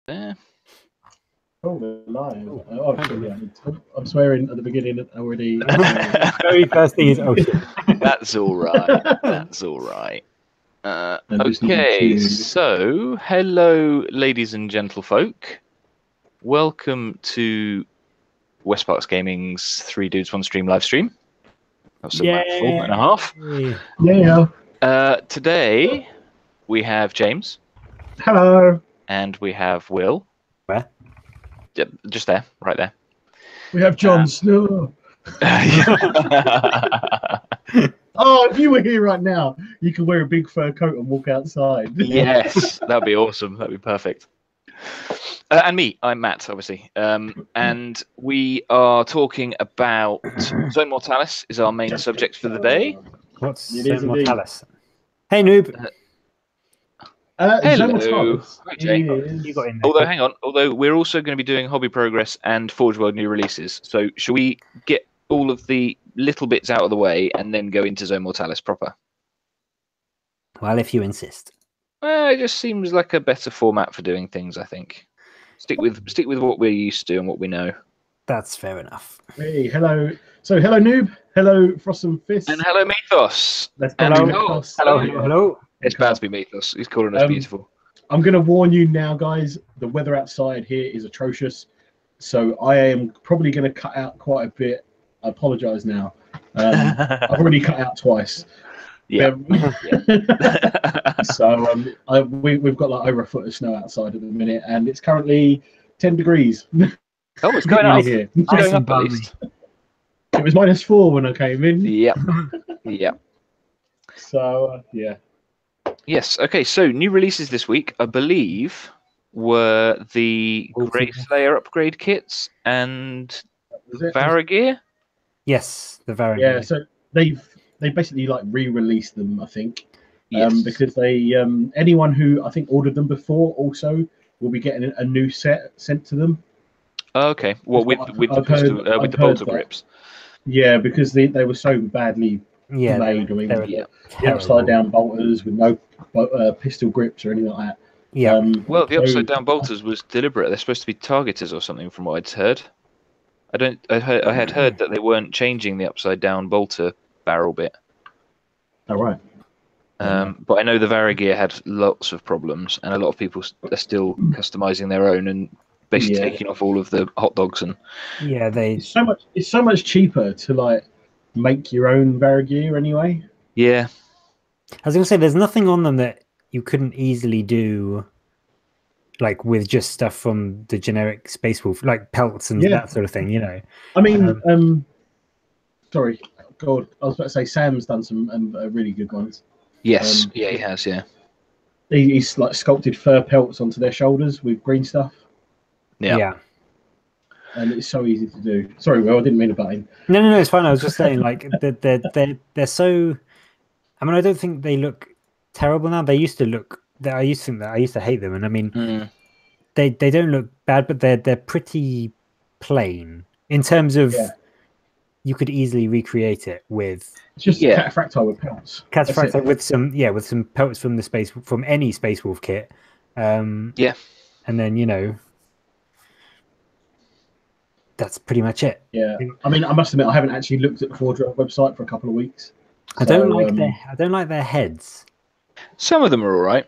There. Oh, we're live. I'm swearing at the beginning already. Very first thing is shit. That's all right. That's all right. Okay, so hello, ladies and gentlefolk. Welcome to West Parks Gaming's 3 Dudes 1 Stream live stream. That's about 4.5. Yeah. Today we have James. Hello. And we have Will. Where? Just there, right there. We have Jon Snow. Oh, if you were here right now, you could wear a big fur coat and walk outside. Yes, that'd be awesome. That'd be perfect. And me, I'm Matt, obviously. And we are talking about Zone Mortalis is our main subject for the day. What's Zone Mortalis? Hey, noob. Hello. Hi, Jay. You got in there. Although, hang on. Although we're also going to be doing Hobby Progress and Forge World new releases. So should we get all of the little bits out of the way and then go into Zone Mortalis proper? Well, if you insist. Well, it just seems like a better format for doing things, I think. Stick with what we're used to and what we know. That's fair enough. Hey, hello. So, hello, noob. Hello, Frost and Fist. And hello, Mythos. Hello. It's bad to be Mythos. He's calling us beautiful. I'm going to warn you now, guys. The weather outside here is atrocious. So I am probably going to cut out quite a bit. I apologise now. I've already cut out twice. Yeah. So we've got like over a foot of snow outside at the minute, and it's currently 10 degrees. Oh, it's going up here. It's going up at least. It was -4 when I came in. Yep. Yep. So, yeah. Yes. Okay. So new releases this week, I believe, were the Grey Slayer upgrade kits and Varagear. Yes, the Varagear. Yeah. So they basically like re-released them, I think. Yes. Because they anyone who I think ordered them before also will be getting a new set sent to them. Okay. Well, with the bolter grips. Yeah, because they were so badly made. I mean, the upside down bolters with no pistol grips or anything like that. Yeah. Well, the upside down bolters was deliberate. They're supposed to be targeters or something, from what I'd heard. I had heard that they weren't changing the upside down bolter barrel bit. Oh, right. But I know the Varagear had lots of problems, and a lot of people are still customizing their own and basically taking off all of the hot dogs and. Yeah, It's so much cheaper to like make your own Varagear anyway. Yeah. I was gonna say there's nothing on them that you couldn't easily do, like with just stuff from the generic Space Wolf, like pelts and that sort of thing. You know. I mean, sorry, God, I was about to say Sam's done some really good ones. Yes, he has. Yeah, he's like sculpted fur pelts onto their shoulders with green stuff. Yeah. And it's so easy to do. Sorry, Will, I didn't mean to butt in. No, it's fine. I was just saying, like they're so. I mean, I don't think they look terrible now. They used to look. I used to hate them, and I mean, they don't look bad, but they're pretty plain in terms of. Yeah. You could easily recreate it with. It's just cataphractile with pelts. Cataphractile with some pelts from any Space Wolf kit. And then that's pretty much it. Yeah, I mean, I must admit, I haven't actually looked at the Forge World website for a couple of weeks. I don't like their heads. Some of them are all right.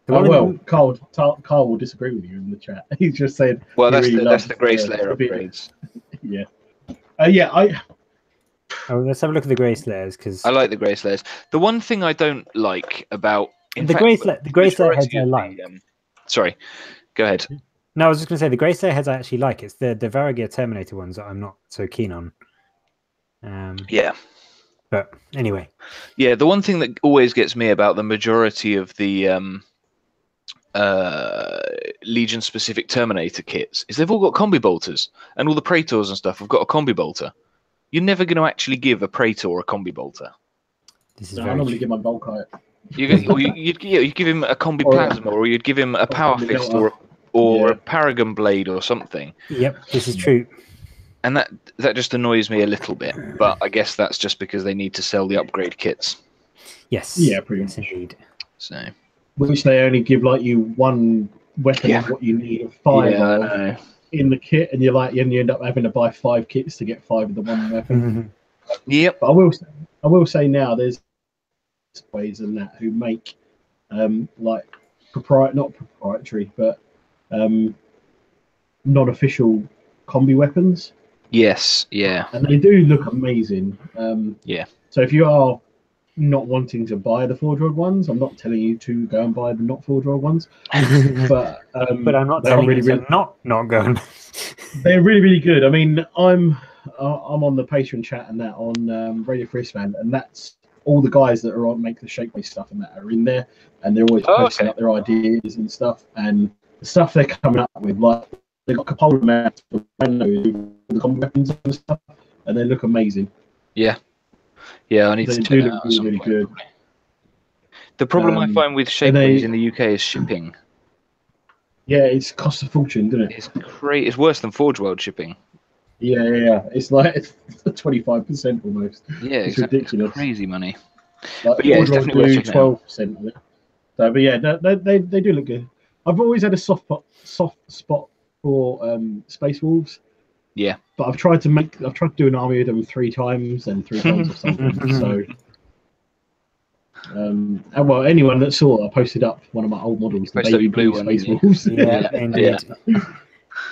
Carl will disagree with you in the chat. He's just said. Well, that's the Grey Slayer upgrades. Yeah. Let's have a look at the Grey Slayers because I like the Grey Slayers. The one thing I don't like about the Grey Slayer heads I like. Sorry, go ahead. No, I was just going to say the Grey Slayer heads I actually like. It's the Varagear Terminator ones that I'm not so keen on. Yeah. But anyway. Yeah, the one thing that always gets me about the majority of the Legion-specific Terminator kits is they've all got combi bolters, and all the Praetors and stuff have got a combi bolter. You're never going to actually give a Praetor a combi bolter. I normally give my Volkite. You'd give him a combi plasma, or you'd give him a power fist, or a Paragon blade, or something. Yep, this is true. And that just annoys me a little bit, but I guess that's just because they need to sell the upgrade kits. Yes. Yeah, pretty much. Indeed. So. Which they only give like you one weapon is what you need 5 of in the kit, and you end up having to buy 5 kits to get 5 of the one weapon. Yep. But I will say now there's ways in that who make like not proprietary, but non-official combi weapons. Yes, yeah. And they do look amazing. Yeah. So if you are not wanting to buy the Forge World ones, I'm not telling you to go and buy the not Forge World ones. But I'm not telling you to not go and... They're really, really good. I mean, I'm on the Patreon chat and that on Radio Free Fan, and that's all the guys that are on make the Shapeway stuff and that are in there, and they're always posting up their ideas and stuff, and the stuff they're coming up with, like they've got Capola mats for the combat weapons and stuff, and they look amazing. Yeah, I need to do look really, really good. The problem I find with Shapeways in the UK is shipping. Yeah, it's cost a fortune, doesn't it? It's great. It's worse than Forge World shipping. Yeah. It's like 25% almost. Yeah, it's exactly. ridiculous. Crazy money. Like, but yeah, it's definitely worth checking 12% of it. So, but yeah, they do look good. I've always had a soft spot for Space Wolves. Yeah. But I've tried to do an army with them 3 times and 3 times or something. So. And well, anyone that saw, I posted up one of my old models, the baby blue Space Wolves. Yeah, indeed.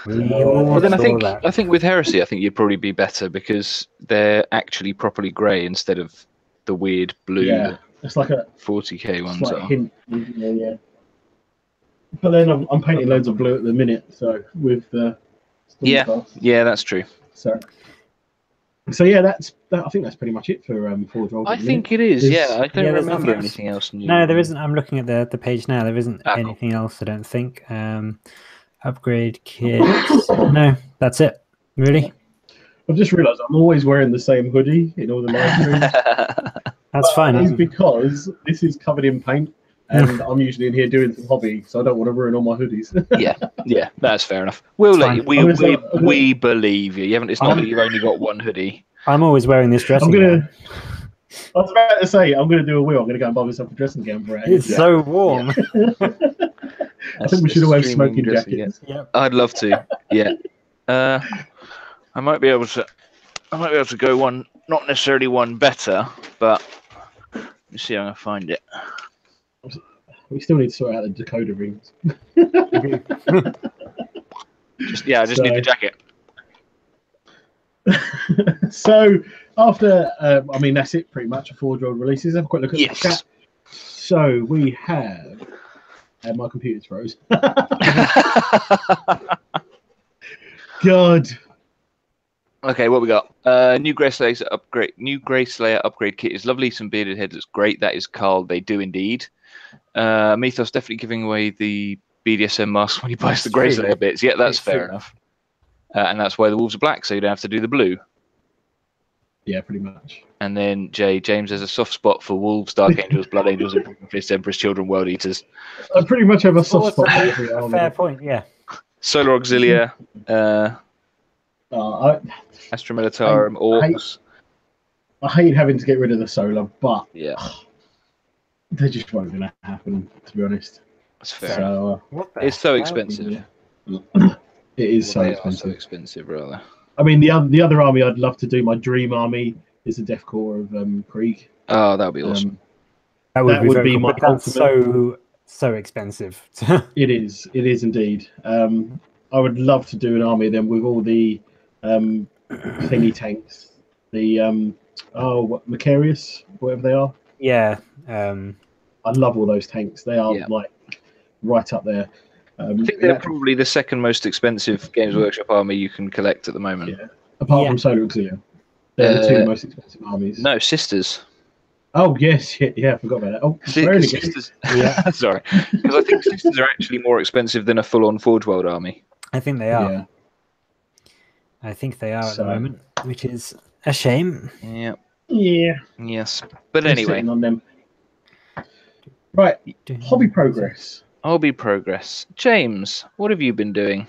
But then I think with Heresy, I think you'd probably be better because they're actually properly grey instead of the weird blue. Yeah, it's like a 40k ones. Like hint, yeah. But then I'm painting loads of blue at the minute, so with the yeah, that's true. So yeah, I think that's pretty much it for Forge World. I think it is. Yeah, I don't remember anything else. No, there isn't. I'm looking at the page now. There isn't anything else. I don't think. Upgrade kits. No, that's it. Really. I've just realised I'm always wearing the same hoodie in all the live streams. That's fine. It's because this is covered in paint, and I'm usually in here doing some hobby, so I don't want to ruin all my hoodies. yeah, that's fair enough. We believe you. You haven't. It's not that you've only got one hoodie. I'm always wearing this dressing gown. I was about to say I'm going to do a wheel. I'm going to go and buy myself a dressing gown for it. It's so warm. I think we should all have smoking jackets. Yep. I'd love to. Yeah. I might be able to go one, not necessarily one better, but let's see how I find it. We still need to sort out the decoder rings. I just need the jacket. So after, I mean, that's it pretty much for Forge World releases. Have a quick look at the chat. So we have, my computer's froze. God. Okay, what we got? New Grey Slayer upgrade kit is lovely. Some bearded heads, it's great. That is Carl. They do indeed. Mythos definitely giving away the BDSM mask when he buys the Grey Slayer bits. Yeah, that's fair enough. And that's why the wolves are black, so you don't have to do the blue. Yeah, pretty much. And then James has a soft spot for wolves, dark angels, blood angels, and fist emperors, children, world eaters. I pretty much have a soft spot for every army. Fair point, yeah. Solar Auxilia, Astra Militarum, Orcs. I hate having to get rid of the solar, but they just weren't going to happen, to be honest. That's fair. So, it's so expensive. It is so expensive, rather. I mean, the other army I'd love to do, my dream army, is the Death Corps of Krieg. Oh, that would be awesome. That would be my ultimate. So expensive. It is indeed. I would love to do an army then with all the thingy tanks, the Macarius, whatever they are. Yeah. I love all those tanks. They are like right up there. I think they're probably the second most expensive Games Workshop army you can collect at the moment. Yeah. Apart from Solar Auxilia. They're the 2 most expensive armies. No, Sisters. Oh, yes. Yeah, I forgot about that. Oh, Sisters. Yeah, sorry. Because I think Sisters are actually more expensive than a full-on Forge World army. I think they are. Yeah. I think they are at the moment, which is a shame. Yeah. Yeah. Yes. But anyway. On them. Right. Hobby progress. Hobby progress. James, what have you been doing,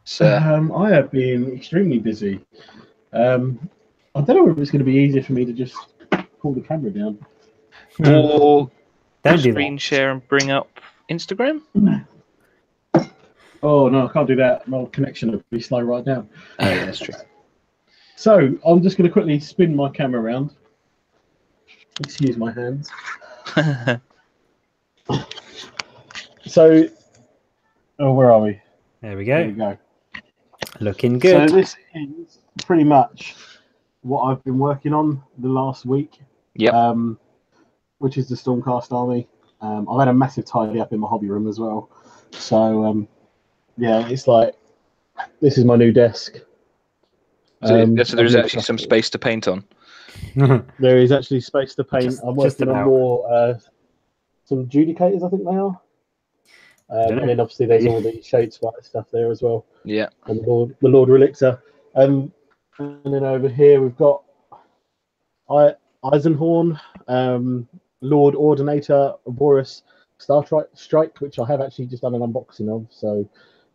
sir? I have been extremely busy. I don't know if it's going to be easier for me to just pull the camera down. Or screen share and bring up Instagram? Oh no, I can't do that. My connection will be slow right now. Oh yeah, that's true. So I'm just going to quickly spin my camera around. Excuse my hands. So, where are we? There we go. There we go. Looking good. So this is pretty much what I've been working on the last week. Yep. Which is the Stormcast army. I've had a massive tidy up in my hobby room as well. So yeah, it's like this is my new desk. So there is actually some space to paint on. There is actually space to paint. I'm working on more some judicators, I think they are. And then obviously there's all the shade spider stuff there as well. Yeah. And the Lord Relictor. And then over here we've got Eisenhorn, Lord Ordinator, Boris Star Strike, which I have actually just done an unboxing of. So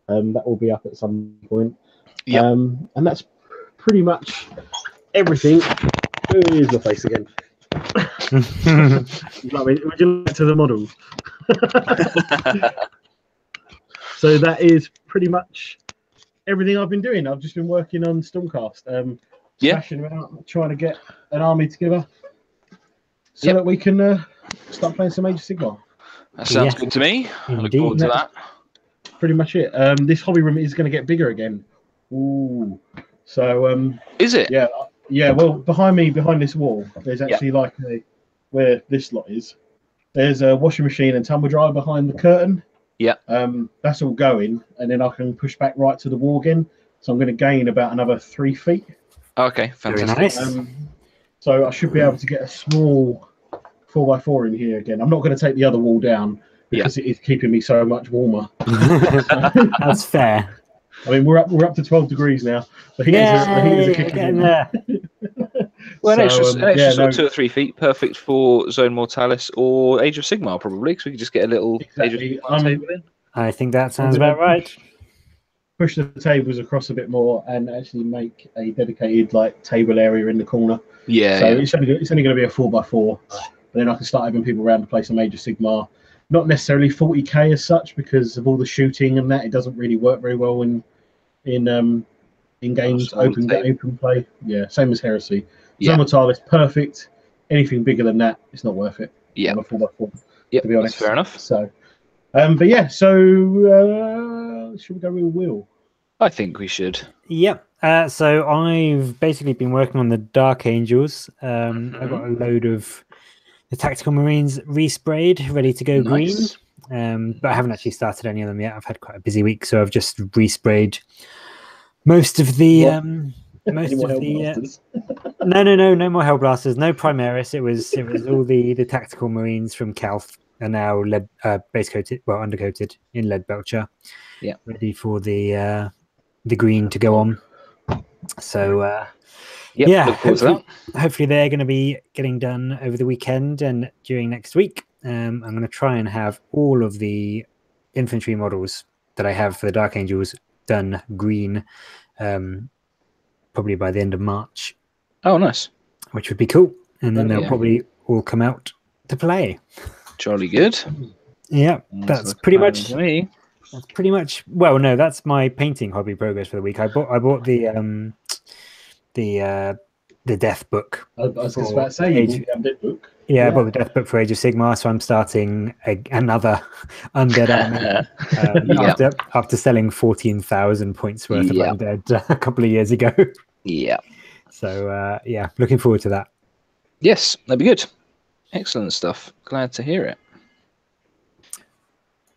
that will be up at some point. Yep. And that's pretty much everything. Here's my face again. Would you like to the models? So that is pretty much everything I've been doing. I've just been working on Stormcast, smashing around, trying to get an army together so that we can start playing some Age of Sigmar. That sounds good to me. I look forward to that. Pretty much it. This hobby room is going to get bigger again. Ooh. So is it? Yeah. Yeah. Well, behind this wall, there's actually where this lot is. There's a washing machine and tumble dryer behind the curtain. Yeah. That's all going, and then I can push back right to the wall again. So I'm going to gain about another 3 feet. Okay, fantastic. Nice. So I should be able to get a small 4x4 in here again. I'm not going to take the other wall down because it is keeping me so much warmer. That's fair. I mean, we're up to 12 degrees now. The heaters are kicking in there. Well, an extra sort of 2 or 3 feet, perfect for Zone Mortalis or Age of Sigmar, probably, because we could just get a little Age of Sigmar table in. I think that sounds about right. Push the tables across a bit more and actually make a dedicated table area in the corner. Yeah. So it's only going to be a 4x4, but then I can start having people around to play some Age of Sigmar. Not necessarily 40k as such because of all the shooting and that. It doesn't really work very well in games open play. Yeah, same as Heresy. Zone Mortalis, perfect. Anything bigger than that, it's not worth it. Yeah. On a 4x4. Yeah, to be honest. fair enough. So, but yeah. So, should we go with Will? I think we should. Yep. So I've basically been working on the Dark Angels. I've got a load of the Tactical Marines resprayed, ready to go green. But I haven't actually started any of them yet. I've had quite a busy week, so I've just resprayed most of the no more Hellblasters, no Primaris. It was all the Tactical Marines from Calth are now base coated, well, undercoated in lead belcher. Yeah, ready for the green to go on. So hopefully they're going to be getting done over the weekend and during next week. I'm going to try and have all of the infantry models that I have for the Dark Angels done green, probably by the end of March. Oh, nice. Which would be cool. And then they'll probably all come out to play. Jolly good. Yeah, that's pretty much me. That's pretty much. Well, no, that's my painting hobby progress for the week. I bought the Death Book. I was just about to say the Death Book. Yeah, I bought the Death Book for Age of Sigmar, so I'm starting another undead army after selling 14,000 points worth of undead a couple of years ago. Yeah. So looking forward to that. Yes, that'd be good. Excellent stuff. Glad to hear it.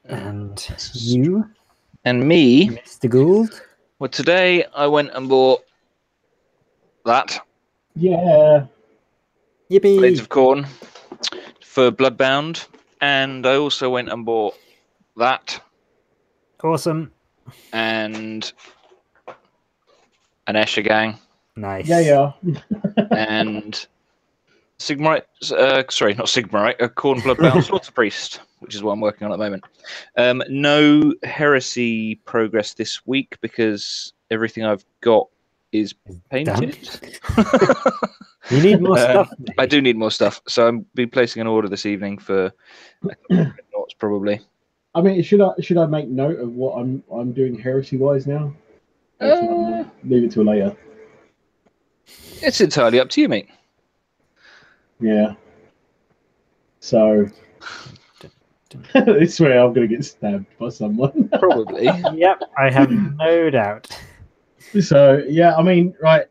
And you? And me? Mr. Gould? Well, today I went and bought that. Yeah. Yippee. Blades of Corn for Bloodbound. And I also went and bought that. Awesome. And an Escher Gang. Nice. Yeah. And Sigmarite, sorry, not Sigmarite, a Corn Bloodbound Slaughter Priest, which is what I'm working on at the moment. No Heresy progress this week because everything I've got is painted. You need more stuff. I do need more stuff, so I'll be placing an order this evening for a couple of knots probably. I mean, should I make note of what I'm doing heresy wise now? Or should I leave it till later? It's entirely up to you, mate. Yeah. So I swear I'm gonna get stabbed by someone. Probably. Yep, I have no doubt. So yeah, I mean, right.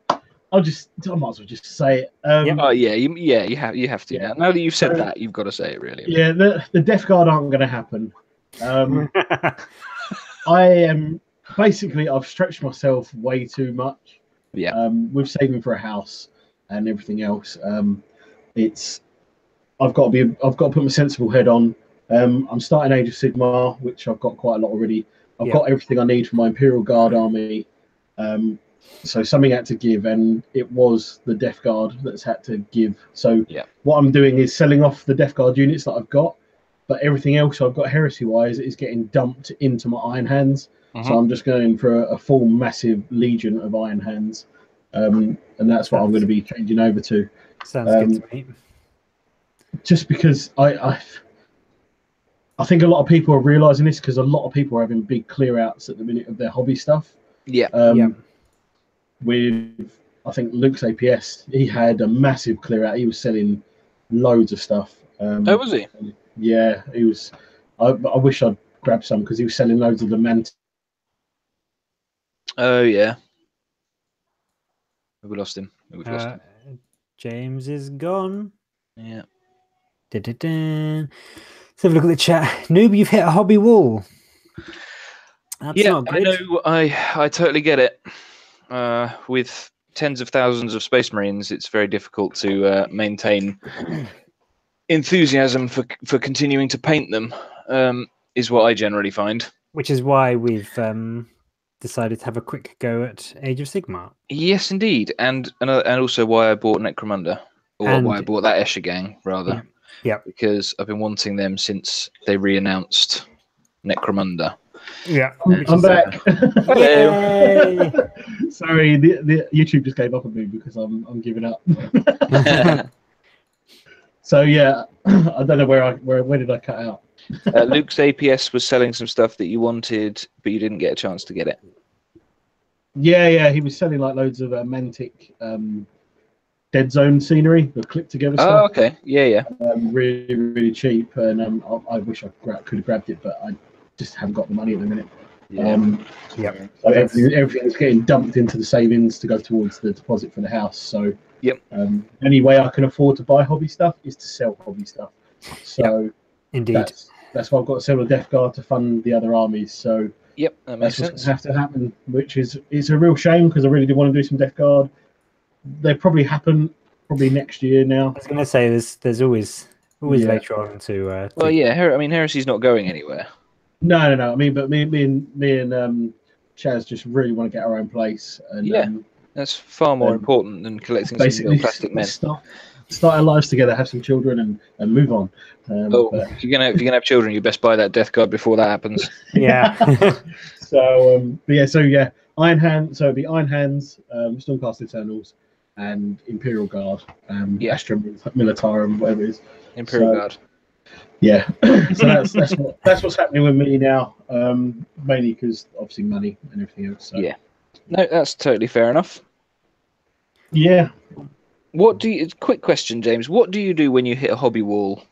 I might as well just say it. Oh yeah, you have to. Yeah. Now that you've said that, you've got to say it, really. Yeah, the Death Guard aren't going to happen. I am basically I've stretched myself way too much. Yeah. With saving for a house and everything else, I've got to put my sensible head on. I'm starting Age of Sigmar, which I've got quite a lot already. I've got everything I need for my Imperial Guard army. So something had to give, and it was the Death Guard that's had to give. So what I'm doing is selling off the Death Guard units that I've got, but everything else I've got heresy-wise is getting dumped into my Iron Hands. So I'm just going for a full massive legion of Iron Hands, and that's what I'm going to be changing over to. Sounds good to me. Just because I think a lot of people are realising this, because a lot of people are having big clear-outs at the minute of their hobby stuff. With, I think, Luke's APS, he had a massive clear out. He was selling loads of stuff. Was he? Yeah, he was. I wish I'd grabbed some, because he was selling loads of the Mant. Oh yeah. We lost him. James is gone. Yeah. Let's have a look at the chat. Noob, you've hit a hobby wall. That's not good. I know. I totally get it. With tens of thousands of Space Marines, it's very difficult to maintain enthusiasm for continuing to paint them. Is what I generally find. Which is why we've decided to have a quick go at Age of Sigmar. Yes, indeed, and also why I bought Necromunda, or why I bought that Escher gang rather. Yeah. Because I've been wanting them since they re-announced Necromunda. Yeah, I'm back. Sorry, the YouTube just gave up on me because I'm giving up. So yeah, I don't know where did I cut out? Luke's APS was selling some stuff that you wanted, but you didn't get a chance to get it. Yeah, he was selling like loads of Mantic Dead Zone scenery, the clip together stuff. Oh, okay, yeah. Really, really cheap, and I wish I could have grabbed it, but I just haven't got the money at the minute. So everything's getting dumped into the savings to go towards the deposit for the house. So any way I can afford to buy hobby stuff is to sell hobby stuff. So indeed, that's why I've got to sell the Death Guard to fund the other armies. So that makes sense. What's have to happen, which is a real shame, because I really do want to do some Death Guard. They probably happen next year now. I was going to say there's always later on to. Well, Heresy's not going anywhere. No. I mean, but me and Chaz just really want to get our own place, and that's far more important than collecting some little plastic men. Start our lives together, have some children, and move on. If you're gonna have children, you best buy that Death Guard before that happens. Yeah. So Iron Hand. So it'd be Iron Hands, Stormcast Eternals, and Imperial Guard, Astra Militarum, whatever it is. Imperial Guard. Yeah, so that's what's happening with me now, mainly because obviously money and everything else. So. Yeah, no, that's totally fair enough. Yeah. Quick question, James. What do you do when you hit a hobby wall?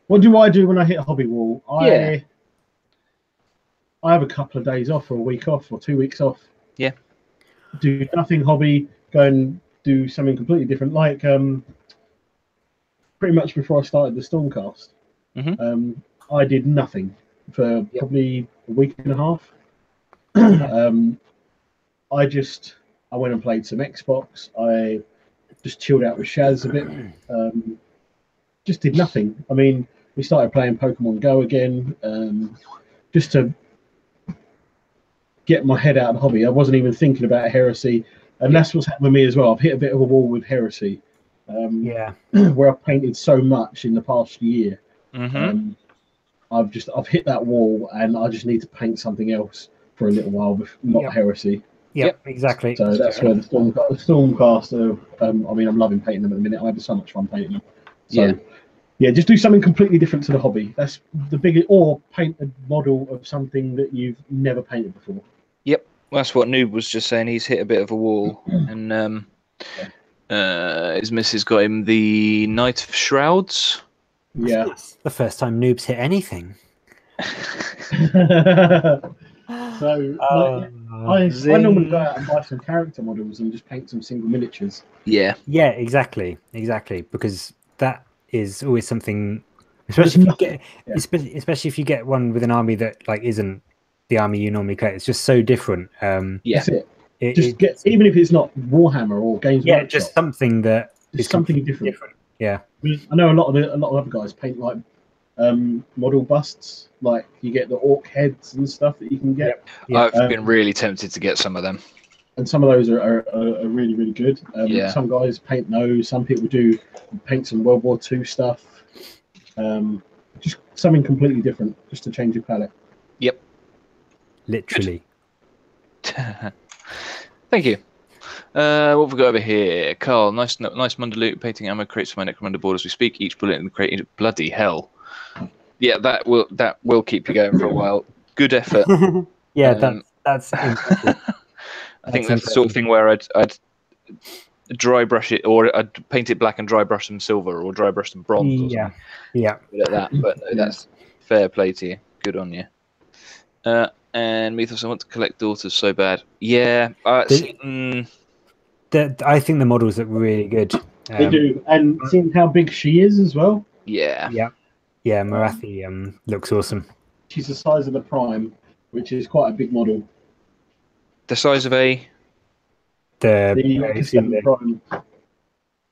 What do I do when I hit a hobby wall? I have a couple of days off, or a week off, or 2 weeks off. Yeah. Do nothing hobby, go and do something completely different. Like pretty much before I started the Stormcast. I did nothing for probably a week and a half. I went and played some Xbox. I just chilled out with Shaz a bit. Just did nothing. I mean, we started playing Pokemon Go again, just to get my head out of the hobby. I wasn't even thinking about Heresy, and that's what's happened with me as well. I've hit a bit of a wall with Heresy. Where I've painted so much in the past year. I've hit that wall, and I just need to paint something else for a little while, not Heresy. Yep, exactly. So that's where the Stormcaster. I mean, I'm loving painting them at the minute. I'm having so much fun painting them. So Yeah, just do something completely different to the hobby. That's the biggest. Or paint a model of something that you've never painted before. Yep, that's what Noob was just saying. He's hit a bit of a wall, and his missus got him the Knight of Shrouds. Yeah, that's the first time Noob's hit anything. So I normally go out and buy some character models and just paint some single miniatures. Yeah, exactly, because that is always something, especially if you get one with an army that like isn't the army you normally create. It's just so different. That's it. Even if it's not Warhammer or Games Workshop, just something that is something different. Yeah, I know a lot of other guys paint like model busts, like you get the orc heads and stuff that you can get. I've been really tempted to get some of them, and some of those are really, really good. Some guys paint those. Some people do paint some World War II stuff. Just something completely different, just to change your palette. Yep, literally. Thank you. What have we got over here? Carl, nice Mundaloot painting ammo crates for my Necromunda board as we speak. Each bullet in the crate, bloody hell. Yeah, that will keep you going for a while. Good effort. That's impressive. I think that's the sort of thing where I'd dry brush it, or I'd paint it black and dry brush them silver, or dry brush them bronze. Or something. Good at that. But no, that's fair play to you. Good on you. And Mythos, I want to collect daughters so bad. Yeah. I think the models look really good. They do, and seeing how big she is as well. Yeah. Morathi looks awesome. She's the size of a Prime, which is quite a big model. The size of a the Prime.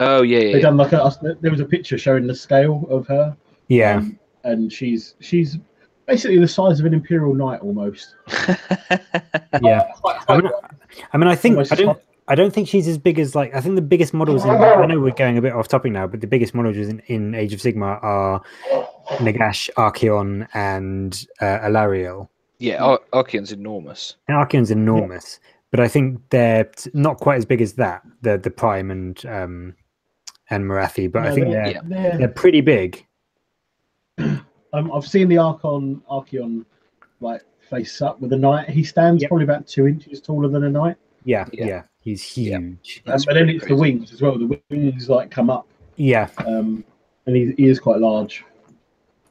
Oh yeah. They done like there was a picture showing the scale of her. Yeah. And she's basically the size of an Imperial Knight almost. Yeah. I don't think she's as big as I think the biggest models I know we're going a bit off topic now, but the biggest models in Age of Sigmar are Nagash, Archeon, and Alariel. Yeah, Archeon's enormous. And Archeon's enormous, but I think they're not quite as big as that. The Prime and Morathi, but I think they're pretty big. I've seen the Archeon like face up with a knight. He stands probably about 2 inches taller than a knight. Yeah, he's huge. But then it's the wings as well. The wings come up. Yeah. And he is quite large.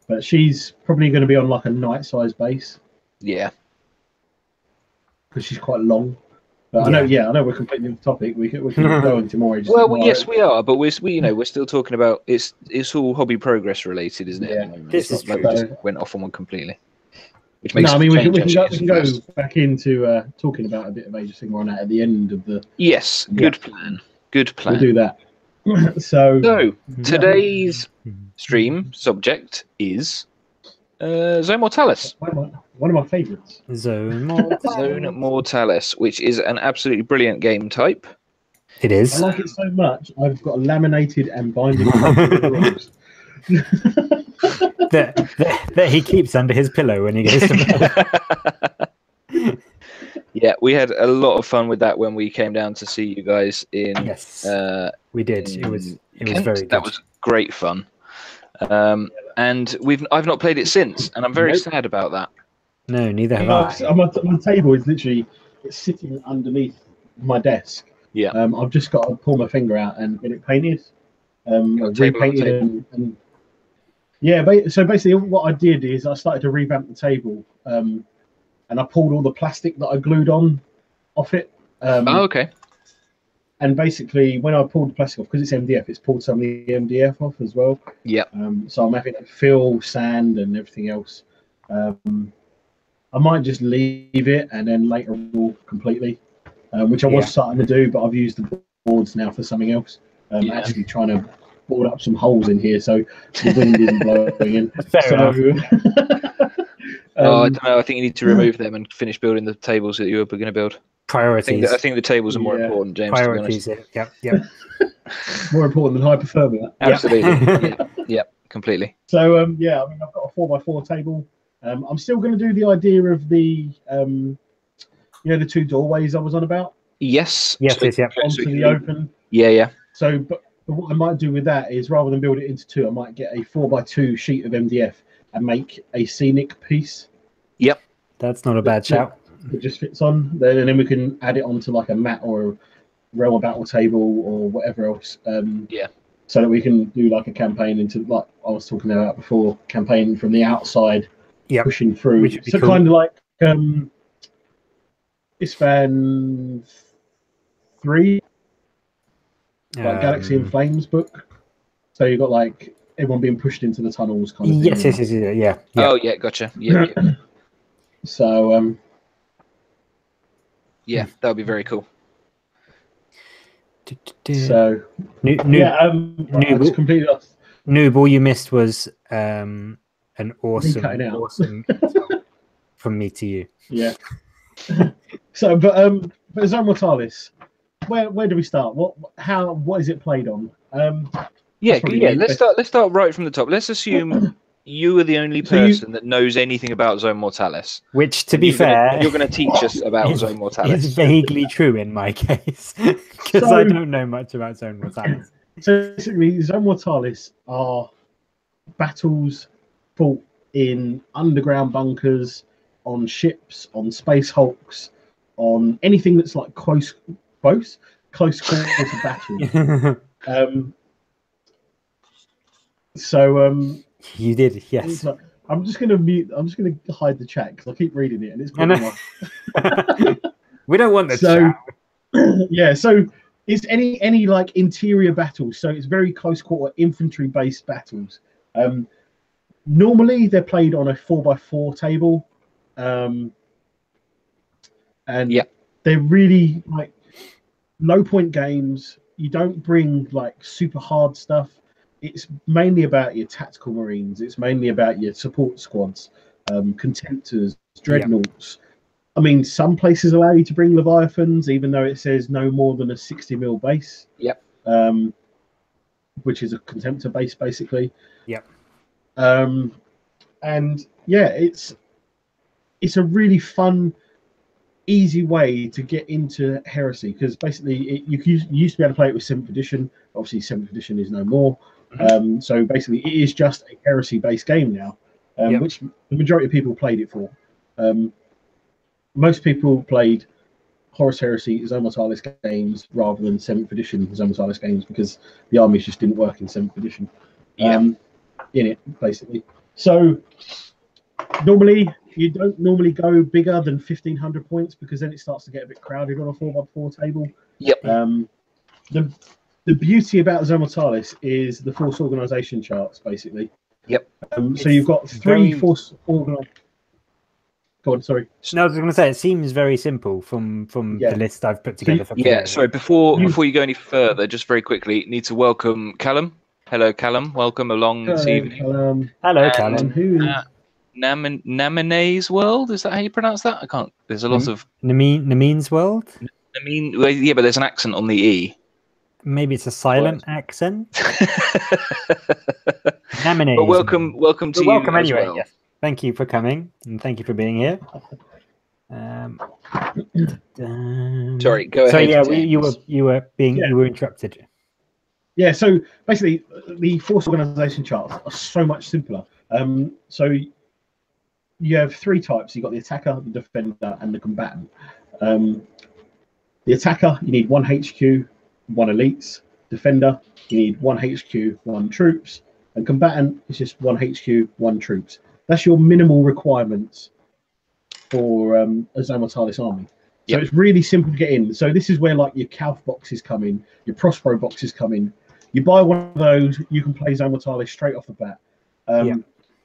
But she's probably going to be on like a knight-sized base. Yeah. Because she's quite long. But I know we're completely off topic. We can go into more. Yes, we are. But we're still talking about it's all hobby progress related, isn't it? Yeah. This is true. We just went off on one completely. Which makes we can go back into talking about a bit of Age of Sigmar on that at the end of the. Yes, good plan. Good plan. We'll do that. So today's stream subject is Zone Mortalis. One of my favourites. Zone Mortalis, which is an absolutely brilliant game type. It is. I like it so much. I've got a laminated and binding rules. that he keeps under his pillow when he goes to bed. Yeah, we had a lot of fun with that when we came down to see you guys in. Yes, we did. It was very good. That was great fun. And I've not played it since, and I'm very sad about that. No, neither have I. My table is literally sitting underneath my desk. Yeah. I've just got to pull my finger out and get it painted. Repainted and yeah. So basically, what I did is I started to revamp the table, and I pulled all the plastic that I glued on off it. Okay. And basically, when I pulled the plastic off, because it's MDF, it's pulled some of the MDF off as well. Yeah. So I'm having to fill sand and everything else. I might just leave it and then later all completely, which I was starting to do, but I've used the boards now for something else. Actually trying to board up some holes in here so the wind isn't blowing in. Fair enough. I don't know. I think you need to remove them and finish building the tables that you were going to build. Priorities. I think the tables are more important, James. Priorities. To be honest. Yep. More important than hypothermia. Absolutely. Yeah, completely. So I've got a 4x4 table. I'm still going to do the idea of the the two doorways I was on about. Yes. Yes. Onto the open. Yeah. So, but But what I might do with that is, rather than build it into 2, I might get a 4x2 sheet of MDF and make a scenic piece. Yep. That's not a bad shout. It just fits on there, and then we can add it onto like a mat or a realm battle table or whatever else. So that we can do like a campaign into, like I was talking about before, campaign from the outside, pushing through. So cool. Kind of like Isfan 3, like Galaxy in Flames book. So you've got like everyone being pushed into the tunnels, kind of. Yes, yeah. Oh yeah, gotcha. Yeah. So yeah, that would be very cool. So Noob, completely lost. Noob, all you missed was an awesome from me to you. Yeah. So, but Zone Mortalis, where do we start? What is it played on? Let's start right from the top. Let's assume you are the only person that knows anything about Zone Mortalis. Which, to be fair, you're going to teach us about Zone Mortalis. It's vaguely true in my case, because I don't know much about Zone Mortalis. So basically, Zone Mortalis are battles fought in underground bunkers, on ships, on space hulks, on anything that's like close quarter battle. You did, yes. I'm just gonna hide the chat because I keep reading it and it's pretty We don't want the chat. Yeah, so it's any like interior battles. So it's very close quarter infantry based battles. Normally they're played on a 4x4 table, and they're really like low point games. You don't bring like super hard stuff. It's mainly about your tactical marines. It's mainly about your support squads, contemptors, dreadnoughts. I mean, some places allow you to bring leviathans, even though it says no more than a 60 mil base. Yep. Which is a contemptor base, basically. Yep. And yeah, it's a really fun, easy way to get into Heresy, because basically you used to be able to play it with 7th edition. Obviously, 7th edition is no more. So basically, it is just a Heresy-based game now, which the majority of people played it for. Most people played Horus Heresy, Zone Mortalis games rather than 7th edition Zone Mortalis games, because the armies just didn't work in 7th edition. In it, basically. So normally you don't go bigger than 1,500 points, because then it starts to get a bit crowded on a 4x4 table. Yep. The beauty about Zone Mortalis is the force organization charts, basically. Yep. So you've got 3 force organization. Go on, sorry. No, I was going to say, it seems very simple from the list I've put together for today. Sorry, before you go any further, just very quickly, need to welcome Callum. Hello, Callum. Welcome along this evening. Hello, Callum. Namine's World, is that how you pronounce that? I can't. There's a lot of Namine's World. Yeah, but there's an accent on the E. Maybe it's a silent accent. Namine's. But welcome to you. Welcome anyway. Well. Yes. Thank you for coming, and thank you for being here. Sorry, go ahead. So yeah, you were interrupted. Yeah, so basically the force organization charts are so much simpler. So you have 3 types. You've got the attacker, the defender, and the combatant. The attacker, you need 1 HQ, 1 elites. Defender, you need 1 HQ, 1 troops. And combatant is just 1 HQ, 1 troops. That's your minimal requirements for a Zone Mortalis army. So it's really simple to get in. So this is where like your Calf boxes come in, your Prospero boxes come in. You buy one of those, you can play Zone Mortalis straight off the bat.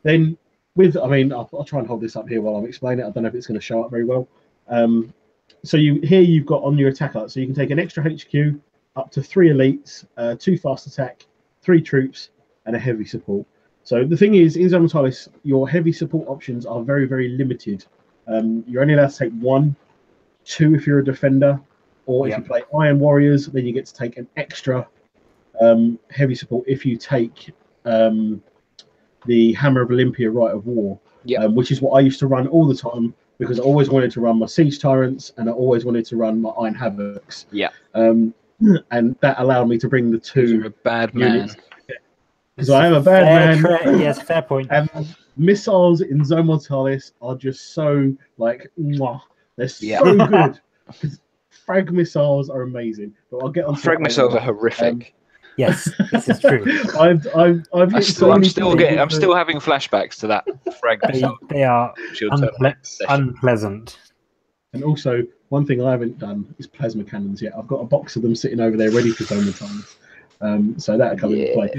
Then I'll try and hold this up here while I'm explaining it. I don't know if it's going to show up very well. So you've got on your attacker, so you can take an extra HQ, up to 3 elites, 2 fast attack, 3 troops, and a heavy support. So the thing is, in Zone Mortalis, your heavy support options are very, very limited. You're only allowed to take 1, 2 if you're a defender, or if you play Iron Warriors, then you get to take an extra heavy support if you take the Hammer of Olympia Rite of War, which is what I used to run all the time, because I always wanted to run my Siege Tyrants and I always wanted to run my Iron Havocs. and that allowed me to bring the 2 You're a bad man. Because I am a bad man. Yes, fair point. And missiles in Zone Mortalis are just so like, mwah. They're so good. Because frag missiles are amazing. But I'll get on. Frag missiles are horrific. Yes, this is true. I'm still having flashbacks to that frag missile. They are unpleasant. And also, one thing I haven't done is plasma cannons yet. I've got a box of them sitting over there ready for Zone Mortalis. So that'll come into play.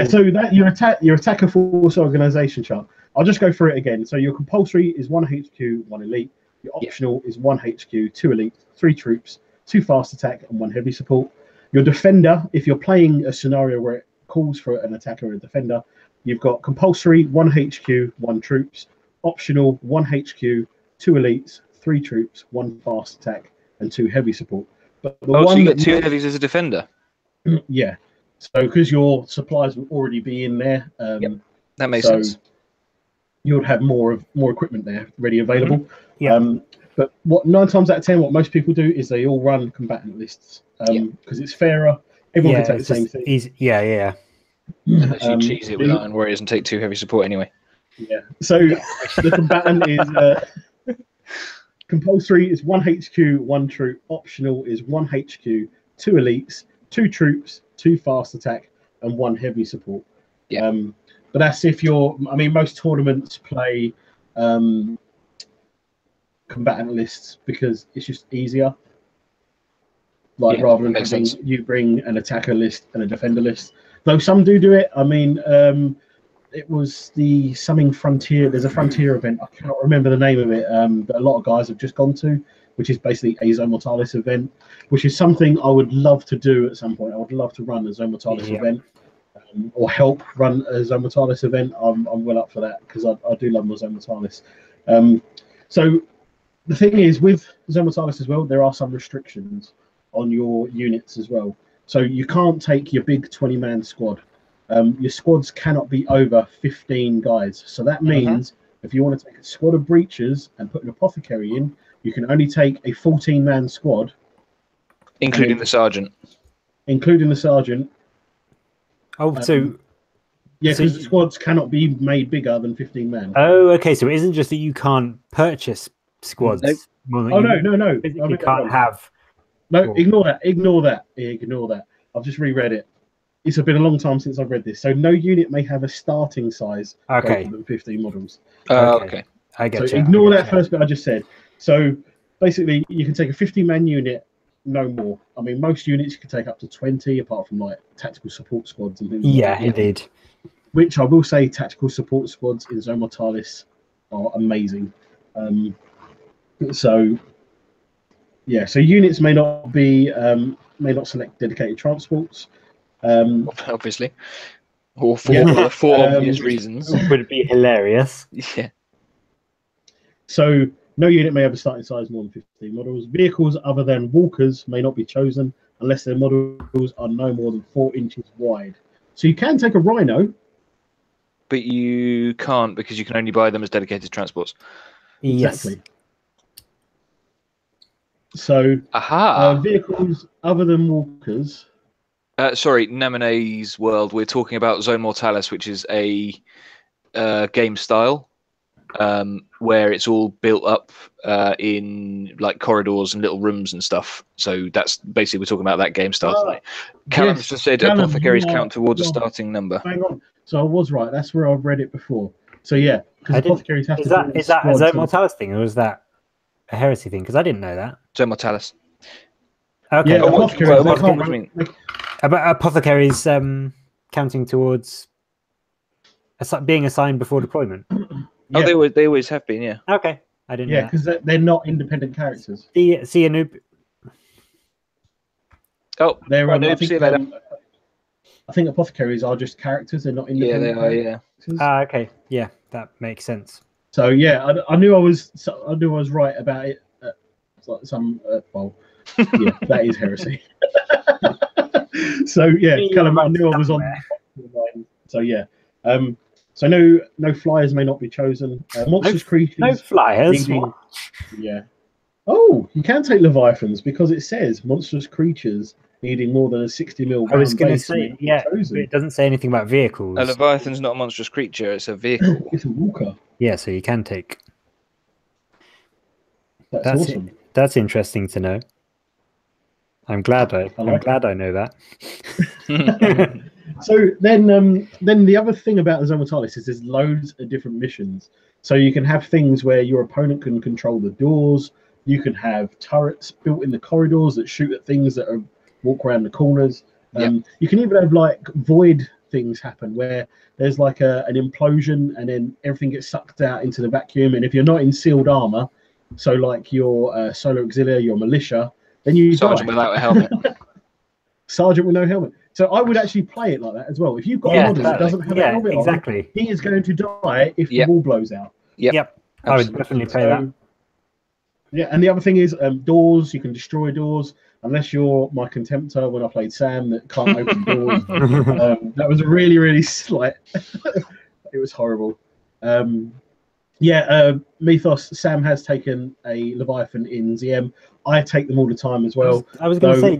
So that your attacker force organization chart. I'll just go through it again. So your compulsory is 1 HQ, 1 elite. Your optional is 1 HQ, 2 elite, 3 troops, 2 fast attack, and 1 heavy support. Your defender, if you're playing a scenario where it calls for an attacker or a defender, you've got compulsory 1 HQ, 1 troops, optional 1 HQ, 2 elites, 3 troops, 1 fast attack, and 2 heavy support. But so you get 2 heavies as a defender? Yeah. So because your supplies will already be in there, that makes sense. You would have more equipment there ready available. Mm-hmm. Yeah. But what 9 times out of 10, what most people do is they all run combatant lists because it's fairer. Everyone can take the same thing. Unless you cheese it with Iron Warriors and take 2 heavy support anyway. Yeah. So the combatant is compulsory is 1 HQ, 1 troop. Optional is 1 HQ, 2 elites, 2 troops, 2 fast attack, and 1 heavy support. Yeah. But that's if you're. I mean, most tournaments play combatant lists because it's just easier. Rather than you bring an attacker list and a defender list. Though some do it. I mean, it was the something Frontier. There's a Frontier event. I can't remember the name of it. But a lot of guys have just gone to, which is basically a Zone Mortalis event, which is something I would love to do at some point. I would love to run a Zone Mortalis event. Or help run a Zone Mortalis event. I'm well up for that because I do love my Zone Mortalis. So the thing is with Zone Mortalis as well, there are some restrictions on your units as well. So you can't take your big 20-man squad. Your squads cannot be over 15 guys. So that means if you want to take a squad of breachers and put an apothecary in, you can only take a 14-man squad, including the sergeant. Oh, so because the squads cannot be made bigger than 15 men. Oh, okay. So it isn't just that you can't purchase squads. No. No. You can't have. No, ignore that. I've just reread it. It's been a long time since I've read this. So no unit may have a starting size greater than 15 models. Okay. I get so ignore that first bit I just said. So basically, you can take a 15-man unit. No more. I mean, most units you can take up to 20, apart from like tactical support squads and things. Yeah, indeed. Which I will say, tactical support squads in Zone Mortalis are amazing. So units may not select dedicated transports. Obviously, or for obvious reasons. Would be hilarious. Yeah. So. No unit may have a starting size more than 15 models. Vehicles other than walkers may not be chosen unless their models are no more than 4 inches wide. So you can take a rhino. But you can't because you can only buy them as dedicated transports. Yes. Exactly. So vehicles other than walkers. Sorry, Namine's world. We're talking about Zone Mortalis, which is a game style. Where it's all built up in like corridors and little rooms and stuff. So that's basically we're talking about that game style tonight. Callum's just said apothecaries count towards a starting number. Hang on. So I was right. That's where I've read it before. So yeah, because apothecaries have is that a Zone Mortalis thing or is that a heresy thing? Because I didn't know that. Zone Mortalis. Okay. Yeah, apothecaries counting towards being assigned before deployment. Yeah. Oh, they always have been, yeah. Okay, I didn't know. Yeah, because they're not independent characters. See a noob. Oh, they're noob. I think apothecaries are just characters. They're not independent. Yeah, they are. Yeah. Okay. Yeah, that makes sense. So yeah, I knew I was right about it. That is heresy. So yeah, Callum, I knew I was on. So yeah. So no flyers may not be chosen. Monstrous creatures. No flyers. Yeah. Oh, you can take Leviathans because it says monstrous creatures needing more than a 60 mil round I was going to base say, make yeah, chosen. but it doesn't say anything about vehicles. A Leviathan's not a monstrous creature; it's a vehicle. It's a walker. Yeah, so you can take. That's awesome. That's interesting to know. I'm glad I know that. So then the other thing about the Zone Mortalis is there's loads of different missions. So you can have things where your opponent can control the doors. You can have turrets built in the corridors that shoot at things that walk around the corners. You can even have like void things happen where there's like an implosion and then everything gets sucked out into the vacuum. And if you're not in sealed armor, so like your Solar Auxilia, your militia, then you Sergeant die. without a helmet. Sergeant with no helmet. So I would actually play it like that as well. If you've got a model that doesn't have a helmet on, he is going to die if the wall blows out. Yep. I would definitely play that. Yeah, and the other thing is doors. You can destroy doors unless you're my contemptor when I played Sam that can't open doors. That was really, really slight. It was horrible. Mythos, Sam has taken a Leviathan in ZM. I take them all the time as well. I was going to say,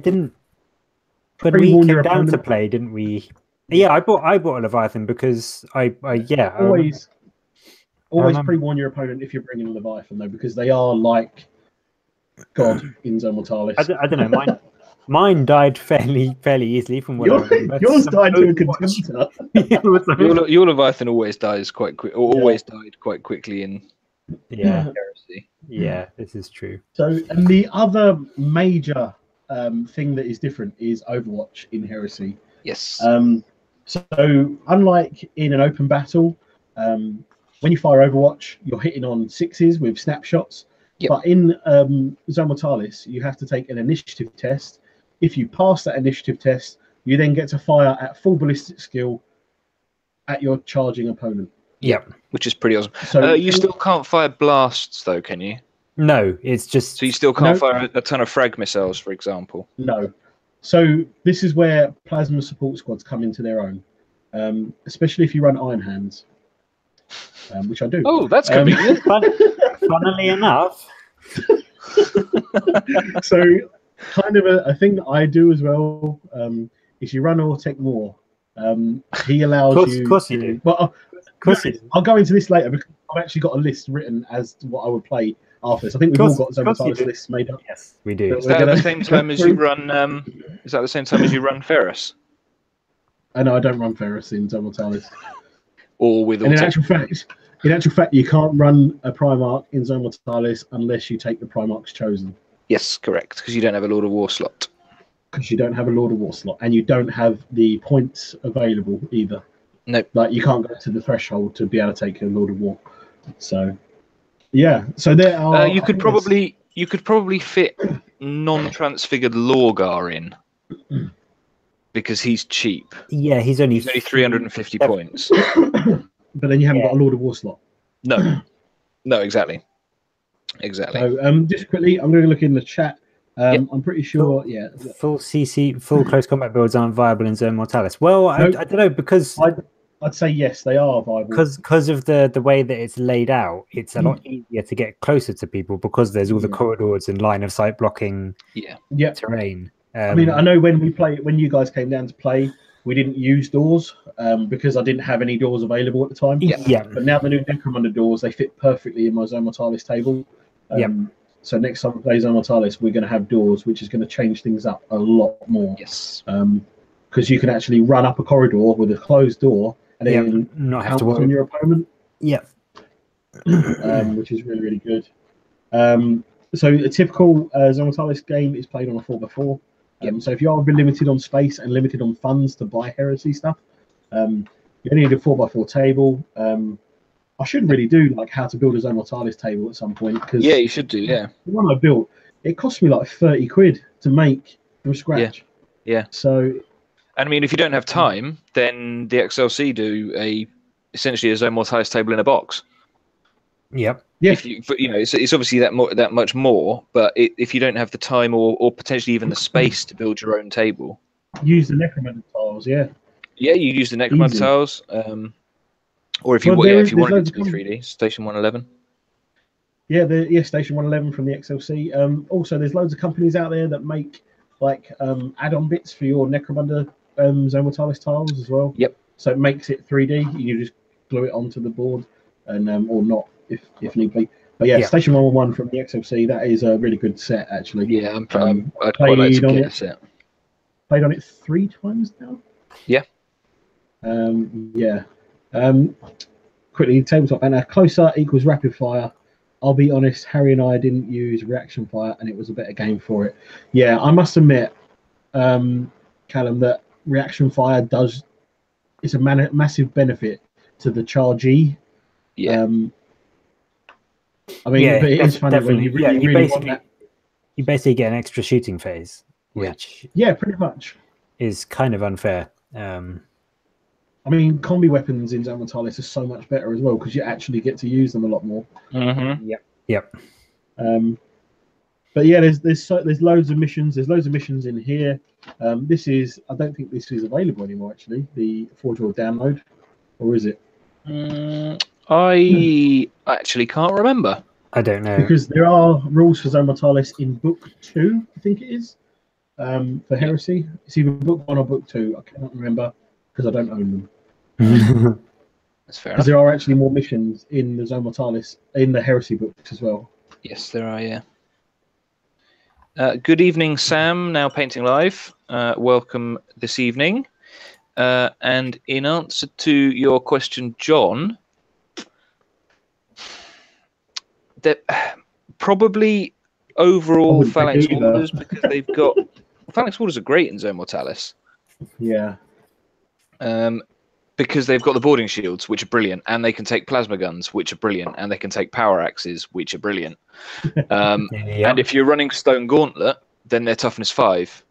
when we came down to play, didn't we? Yeah, I bought a Leviathan because always pre-warn your opponent if you're bringing a Leviathan though, because they are like God in Zone Mortalis. I don't know. Mine died fairly easily from what I remember. Yours died to a contemptor. Your Leviathan always dies quite quick, or always died quite quickly in Heresy. Yeah, this is true. So, and the other major thing that is different is Overwatch in Heresy. Yes. So unlike in an open battle, when you fire Overwatch, you're hitting on sixes with snapshots. Yep. But in Zone Mortalis, you have to take an initiative test. If you pass that initiative test, you then get to fire at full ballistic skill at your charging opponent. Yep. Which is pretty awesome. So you still can't fire blasts, though, can you? No, it's just... So you still can't fire a ton of frag missiles, for example? No. So this is where plasma support squads come into their own, especially if you run Iron Hands, which I do. Oh, that's convenient. Funnily enough. So kind of a thing that I do as well is you run Ortec Moore. He allows you... Of course you do. Well, I'll go into this later because I've actually got a list written as to what I would play after this. I think we've all got Zone Mortalis lists made up. Yes, we do. Is that at the same time as you run? Is that the same time as you run Ferris? No, I don't run Ferris in Zone Mortalis. Or with. And in actual fact, you can't run a Primarch in Zone Mortalis unless you take the Primarch's chosen. Yes, correct. Because you don't have a Lord of War slot. Because you don't have a Lord of War slot, and you don't have the points available either. No. Like you can't go to the threshold to be able to take a Lord of War. So. Yeah, so there are. You could probably fit non-transfigured Lorgar in because he's cheap. Yeah, he's only 350 points. But then you haven't got a Lord of War slot. No, exactly. So just quickly, I'm going to look in the chat. I'm pretty sure. Full CC, full close combat builds aren't viable in Zone Mortalis. Well, I don't know because. I'd say yes, they are viable. Because of the way that it's laid out, it's a lot easier to get closer to people because there's all the corridors and line of sight blocking terrain. I mean, I know when you guys came down to play, we didn't use doors because I didn't have any doors available at the time. Yeah. But now the new Necromunda doors, they fit perfectly in my Zone Mortalis table. So next time we play Zone Mortalis, we're going to have doors, which is going to change things up a lot more. Yes. Because you can actually run up a corridor with a closed door and then not have to worry on your opponent. Yeah. Which is really, really good. So a typical Zone Mortalis game is played on a 4x4. So if you are limited on space and limited on funds to buy Heresy stuff, you only need a 4x4 table. I should really do like how to build a Zone Mortalis table at some point. Cause you should do, The one I built, it cost me like 30 quid to make from scratch. Yeah. So... And I mean, if you don't have time, then the XLC do essentially a Zone Mortalis table in a box. Yep. Yeah. If it's obviously that much more, but if you don't have the time or potentially even the space to build your own table, use the Necromunda tiles. Yeah. Yeah, you use the Necromunda tiles, or if you wanted it to be 3D, Station 111. Yeah, Station 111 from the XLC. Also, there's loads of companies out there that make like add-on bits for your Necromunda Zone Mortalis tiles as well. Yep. So it makes it 3D. You just glue it onto the board, and or not if need be. But yeah, Station 111 from the XLC. That is a really good set, actually. Yeah, I'd quite like to get a set. Played on it 3 times now. Yeah. Yeah. Quickly, tabletop banner. Closer equals rapid fire. I'll be honest, Harry and I didn't use reaction fire, and it was a better game for it. Yeah, I must admit, Callum, that reaction fire is a massive benefit to the chargee. Yeah. I mean, but it is funny when you really want that. You basically get an extra shooting phase, which pretty much is kind of unfair. I mean, combi weapons in Zone Mortalis are so much better as well because you actually get to use them a lot more. Mm-hmm. Yep. But yeah, there's loads of missions. There's loads of missions in here. I don't think this is available anymore. Actually, the 4-draw download, or is it? I actually can't remember. I don't know because there are rules for Zone Mortalis in Book 2. I think it is for Heresy. It's either Book 1 or Book 2. I cannot remember because I don't own them. That's fair enough. Because there are actually more missions in the Zone Mortalis in the Heresy books as well. Yes, there are. Yeah. Good evening, Sam. Now painting live. Welcome this evening. And in answer to your question, John, that probably overall Phalanx Warders because they've got Phalanx Warders are great in Zone Mortalis. Yeah. Because they've got the boarding shields, which are brilliant, and they can take plasma guns, which are brilliant, and they can take power axes, which are brilliant. And if you're running Stone Gauntlet, then they're toughness 5.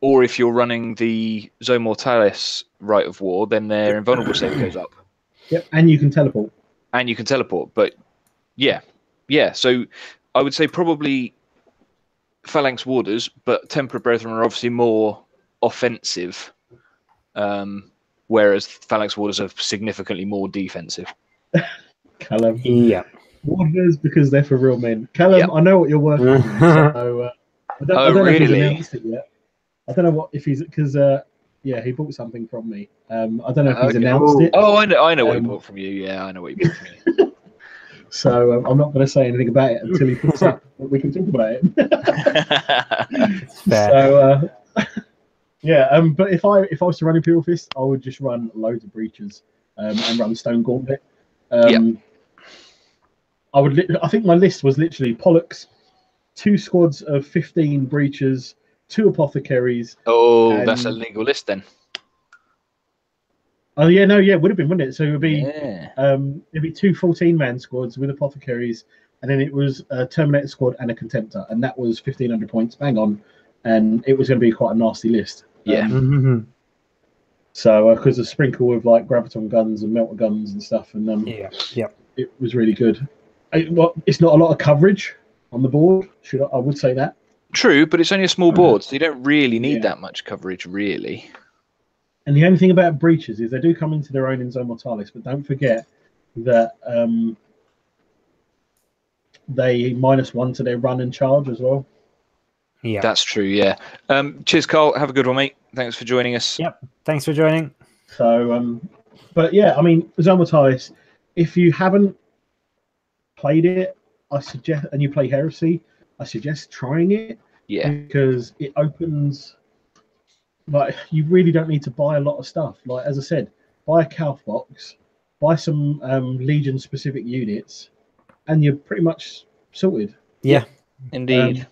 Or if you're running the Zone Mortalis Rite of War, then their invulnerable save goes up. Yep, and you can teleport. But yeah. So I would say probably Phalanx Warders, but Temperate Brethren are obviously more offensive. Whereas Phalanx Warders are significantly more defensive. Callum. Yeah. Warders because they're for real men. Callum, I know what you're working on. So, I don't know if he's announced it yet. I don't know because he bought something from me. I don't know if he's announced it. Oh, I know what he bought from you. Yeah, I know what he bought from you. So I'm not going to say anything about it until he puts up. But we can talk about it. So. But if I was to run Imperial Fist, I would just run loads of breaches and run Stone Gauntlet. I think my list was literally Pollux, 2 squads of 15 breaches, 2 apothecaries. Oh, that's a legal list then. Oh yeah, it would have been, wouldn't it? So it would be it'd be 2 14-man squads with apothecaries, and then it was a Terminator squad and a Contemptor, and that was 1,500 points, bang on, and it was going to be quite a nasty list. Yeah. So because a sprinkle of like graviton guns and melter guns and stuff, and it was really good. It's not a lot of coverage on the board. I would say that. True, but it's only a small board, so you don't really need that much coverage, really. And the only thing about breaches is they do come into their own in Zone Mortalis, but don't forget that they -1 to their run and charge as well. Yeah, that's true. Yeah. Cheers, Carl. Have a good one, mate. Thanks for joining us. Yep. Thanks for joining. So, but yeah, I mean, Zone Mortalis, if you haven't played it, I suggest, and you play Heresy, I suggest trying it. Yeah. Because it opens, like, you really don't need to buy a lot of stuff. Like, as I said, buy a Calf box, buy some Legion specific units, and you're pretty much sorted. Yeah. Indeed.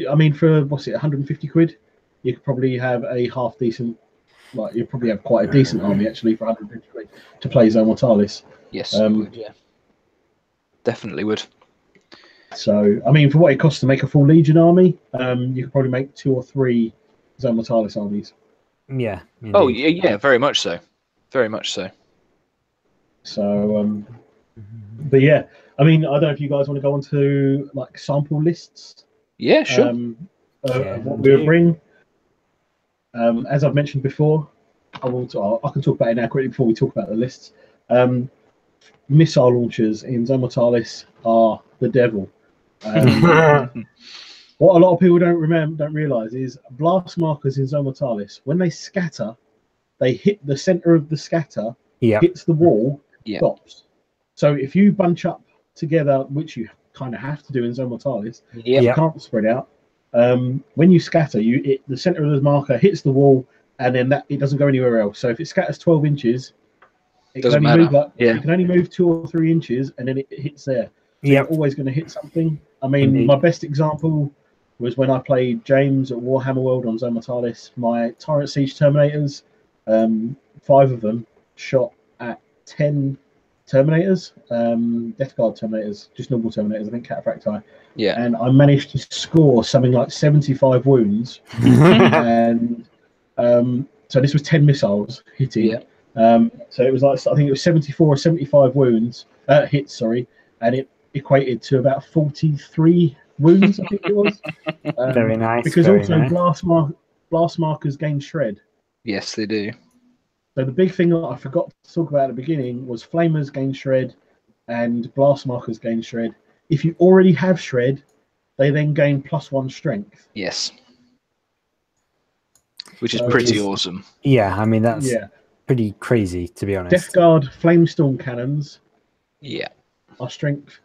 I mean, for what's it, 150 quid, you could probably have a half decent, like you probably have quite a decent army actually for 150 quid to play Zone Mortalis. Yes, would, yeah, definitely would. So, I mean, for what it costs to make a full Legion army, you could probably make 2 or 3 Zone Mortalis armies. Yeah. Indeed. Oh, yeah, very much so. Very much so. So, but yeah, I mean, I don't know if you guys want to go on to like sample lists. Yeah, sure. What we would bring. As I've mentioned before, I can talk about it now quickly before we talk about the lists. missile launchers in Zone Mortalis are the devil. What a lot of people don't realise is blast markers in Zone Mortalis, when they scatter, they hit the centre of the scatter, hits the wall, stops. So if you bunch up together, which you kind of have to do in Zone Mortalis, you can't spread out. When you scatter, the centre of the marker hits the wall, and then it doesn't go anywhere else. So if it scatters 12 inches, it can only move 2 or 3 inches, and then it hits there. So you're always going to hit something. I mean, my best example was when I played James at Warhammer World on Zone Mortalis. My Tyrant Siege Terminators, 5 of them shot at 10 Terminators, Death Guard Terminators, just normal Terminators, I think Cataphracti. Yeah. And I managed to score something like 75 wounds. And so this was 10 missiles hitting. Yeah. So it was like, I think it was 74 or 75 wounds, hits, sorry, and it equated to about 43 wounds, I think it was. Very nice. Because blast markers gain shred. Yes, they do. So the big thing that I forgot to talk about at the beginning was flamers gain shred and blast markers gain shred. If you already have shred, they then gain +1 strength. Yes. Which is pretty awesome. Yeah, I mean, that's pretty crazy, to be honest. Death Guard Flamestorm cannons are strength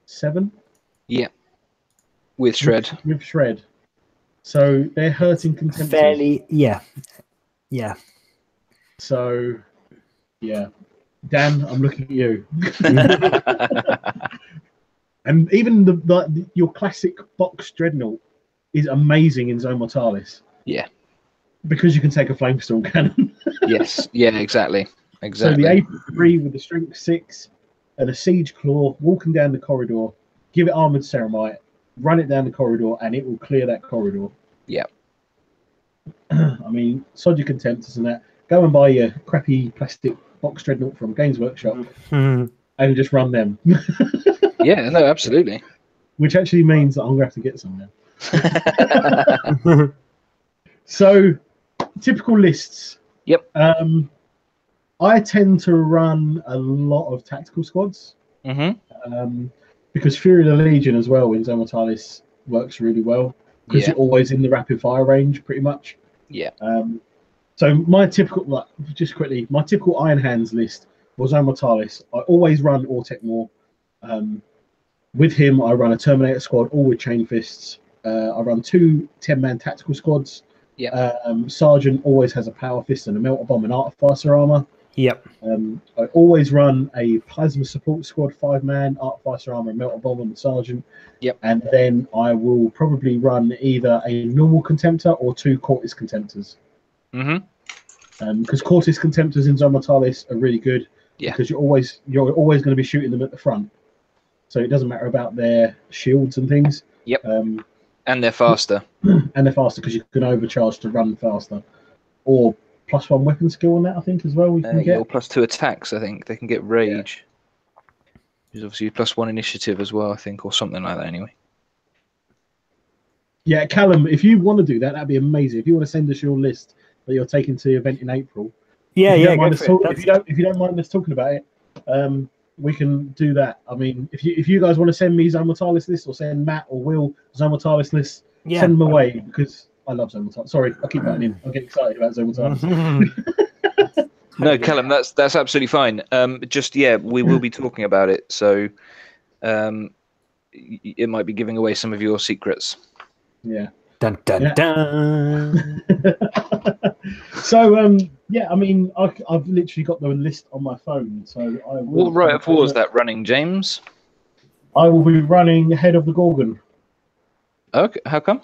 7. Yeah. With shred. With shred. So they're hurting contemptors. Fairly, yeah. So, yeah. Dan, I'm looking at you. And even your classic box Dreadnought is amazing in Zone Mortalis. Yeah. Because you can take a Flamestorm cannon. Yes. Yeah, exactly. So the AP3 with the strength 6 and a Siege Claw walking down the corridor, give it Armoured Ceramite, run it down the corridor, and it will clear that corridor. Yeah. I mean, sod your contemptors and that. Go and buy your crappy plastic box Dreadnought from Games Workshop and just run them. Yeah, no, absolutely. Which actually means that I'm going to have to get some now. So, typical lists. Yep. I tend to run a lot of tactical squads. Because Fury of the Legion as well in Zone Mortalis works really well. Because you're always in the rapid fire range, pretty much. Yeah. So my typical, just quickly, my typical Iron Hands list was Zone Mortalis. I always run Ortec Moore. With him, I run a Terminator squad, all with chain fists. I run 2 10-man tactical squads. Sergeant always has a power fist and a melter bomb and artificer armor. Yep. I always run a plasma support squad, 5-man, artificer armor and melter bomb on the sergeant. Yep. And then I will probably run either a normal contemptor or 2 Cortis contemptors. Because Cortis contemptors in Zone Mortalis are really good. Yeah. Because you're always going to be shooting them at the front, so it doesn't matter about their shields and things. Yep. And they're faster. And they're faster because you can overcharge to run faster, or +1 weapon skill on that, I think, as well. We can get or +2 attacks. I think they can get rage. There's obviously +1 initiative as well, I think, or something like that. Anyway. Yeah, Callum, if you want to do that, that'd be amazing. If you want to send us your list that you're taking to the event in April, if you don't mind us talking about it, we can do that. I mean, if you guys want to send me Zone Mortalis list, or send Matt or Will Zone Mortalis list, send them away, because I love Zone Mortalis. Sorry, I keep butting in. I get excited about Zone Mortalis. No, Callum, that's absolutely fine. We will be talking about it, so it might be giving away some of your secrets. Yeah. Dun dun dun. So I mean, I've literally got the list on my phone. So what rite of war is that running, James? I will be running Head of the Gorgon. Okay, how come?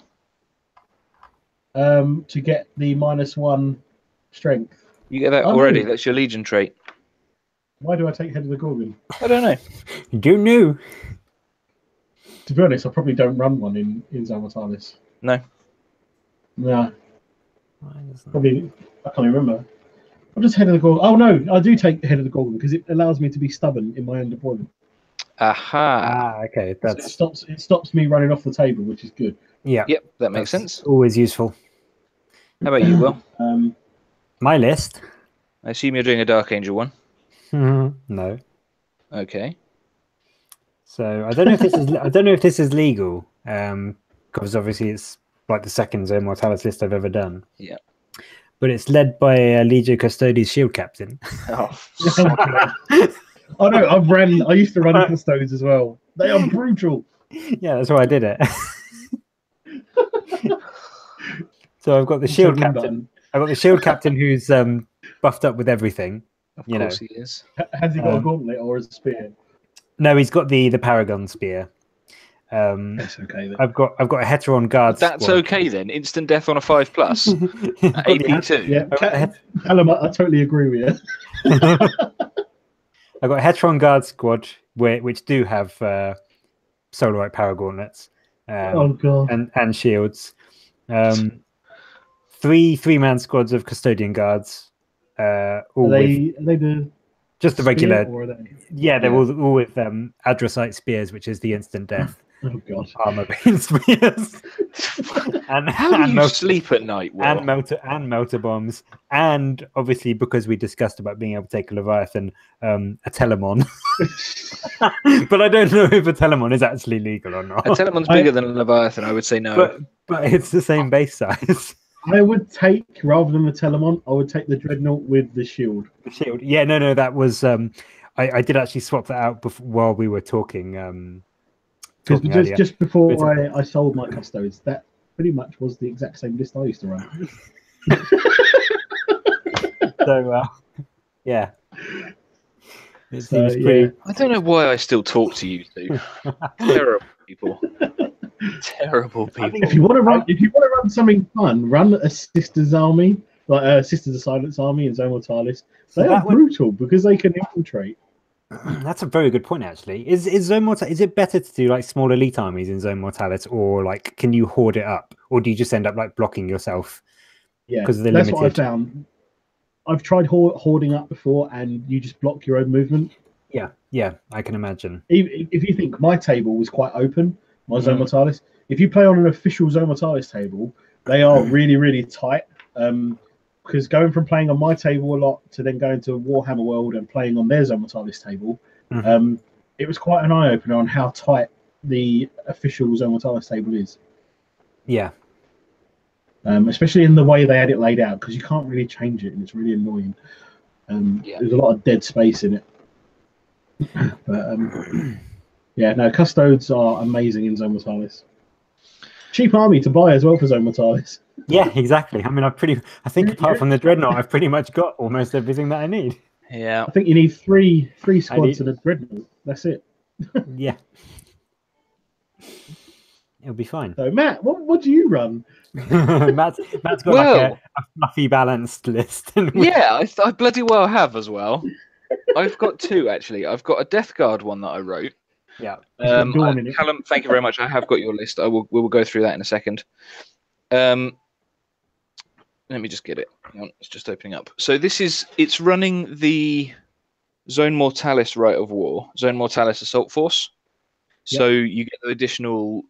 To get the -1 strength. You get that already. That's your Legion trait. Why do I take Head of the Gorgon? I don't know. You knew. To be honest, I probably don't run one in Zone Mortalis. No. No. Probably, I can't remember. I'm just Head of the Gorgon. Oh no, I do take Head of the Gorgon because it allows me to be stubborn in my own deployment. Aha. Okay. So it stops me running off the table, which is good. Yeah. Yep, that makes sense. Always useful. How about you, Will? My list. I assume you're doing a Dark Angel one. No. Okay. So I don't know if this is legal, because obviously it's like the second Zone Mortalis list I've ever done. Yeah. But it's led by Legio Custodes shield captain. Oh, I know. I used to run Custodes as well. They are brutal. Yeah, that's why I did it. So I've got the shield captain. I've got the shield captain who's buffed up with everything. Of course he is. Has he got a gauntlet or a spear? No, he's got the Paragon spear. That's okay then. I've got a Heteron guard. That's squad. okay then. Instant death on a 5+. AP2. Yeah, Callum, I totally agree with you. I've got a Heteron guard squad which do have Solarite power gauntlets. Oh god. And shields. 3-man squads of custodian guards. Are they just the regular. Yeah, they're all with Adrosite spears, which is the instant death. Oh god. Armor-based spears. How do you sleep at night, Will? And melter bombs, and obviously because we discussed about being able to take a Leviathan, a Telemon. But I don't know if a Telemon is actually legal or not. A Telemon's bigger than a Leviathan, I would say no. But it's the same base size. I would take, rather than the Telemon, I would take the Dreadnought with the shield. The shield. Yeah, no, that was I did actually swap that out while we were talking. Just before I sold my Custodes, that pretty much was the exact same list I used to run. So yeah. It seems pretty... yeah. I don't know why I still talk to you two. Terrible people. Terrible people. If you want to run something fun, run a Sisters army, like Sisters of Silence army in Zone Mortalis. They are brutal because they can infiltrate. That's a very good point, actually. Is Zone Mortalis, is it better to do like small elite armies in Zone Mortalis, or like can you hoard it up, or do you just end up like blocking yourself? Yeah, because that's what I found. I've tried hoarding up before, and you just block your own movement. Yeah, I can imagine. If you think my table was quite open, my Zone Mortalis, if you play on an official Zone Mortalis table, they are really, really tight. Because going from playing on my table a lot to then going to Warhammer World and playing on their Zone Mortalis table, it was quite an eye-opener on how tight the official Zone Mortalis table is. Yeah. Especially in the way they had it laid out, because you can't really change it, and it's really annoying. There's a lot of dead space in it. But yeah, no, Custodes are amazing in Zone Mortalis. Cheap army to buy as well for Zone Mortalis. Yeah, exactly. I mean, I think apart from the Dreadnought, I've pretty much got almost everything that I need. Yeah. I think you need three squads and a Dreadnought. That's it. Yeah. It'll be fine. So, Matt, what do you run? Matt's got like a fluffy balanced list. Yeah, I bloody well have as well. I've got two, actually. I've got a Death Guard one that I wrote. Yeah. Callum, thank you very much. I have got your list. We will go through that in a second. Let me just get it. Hang on, it's just opening up. So it's running the Zone Mortalis Rite of War, Zone Mortalis Assault Force. So you get the additional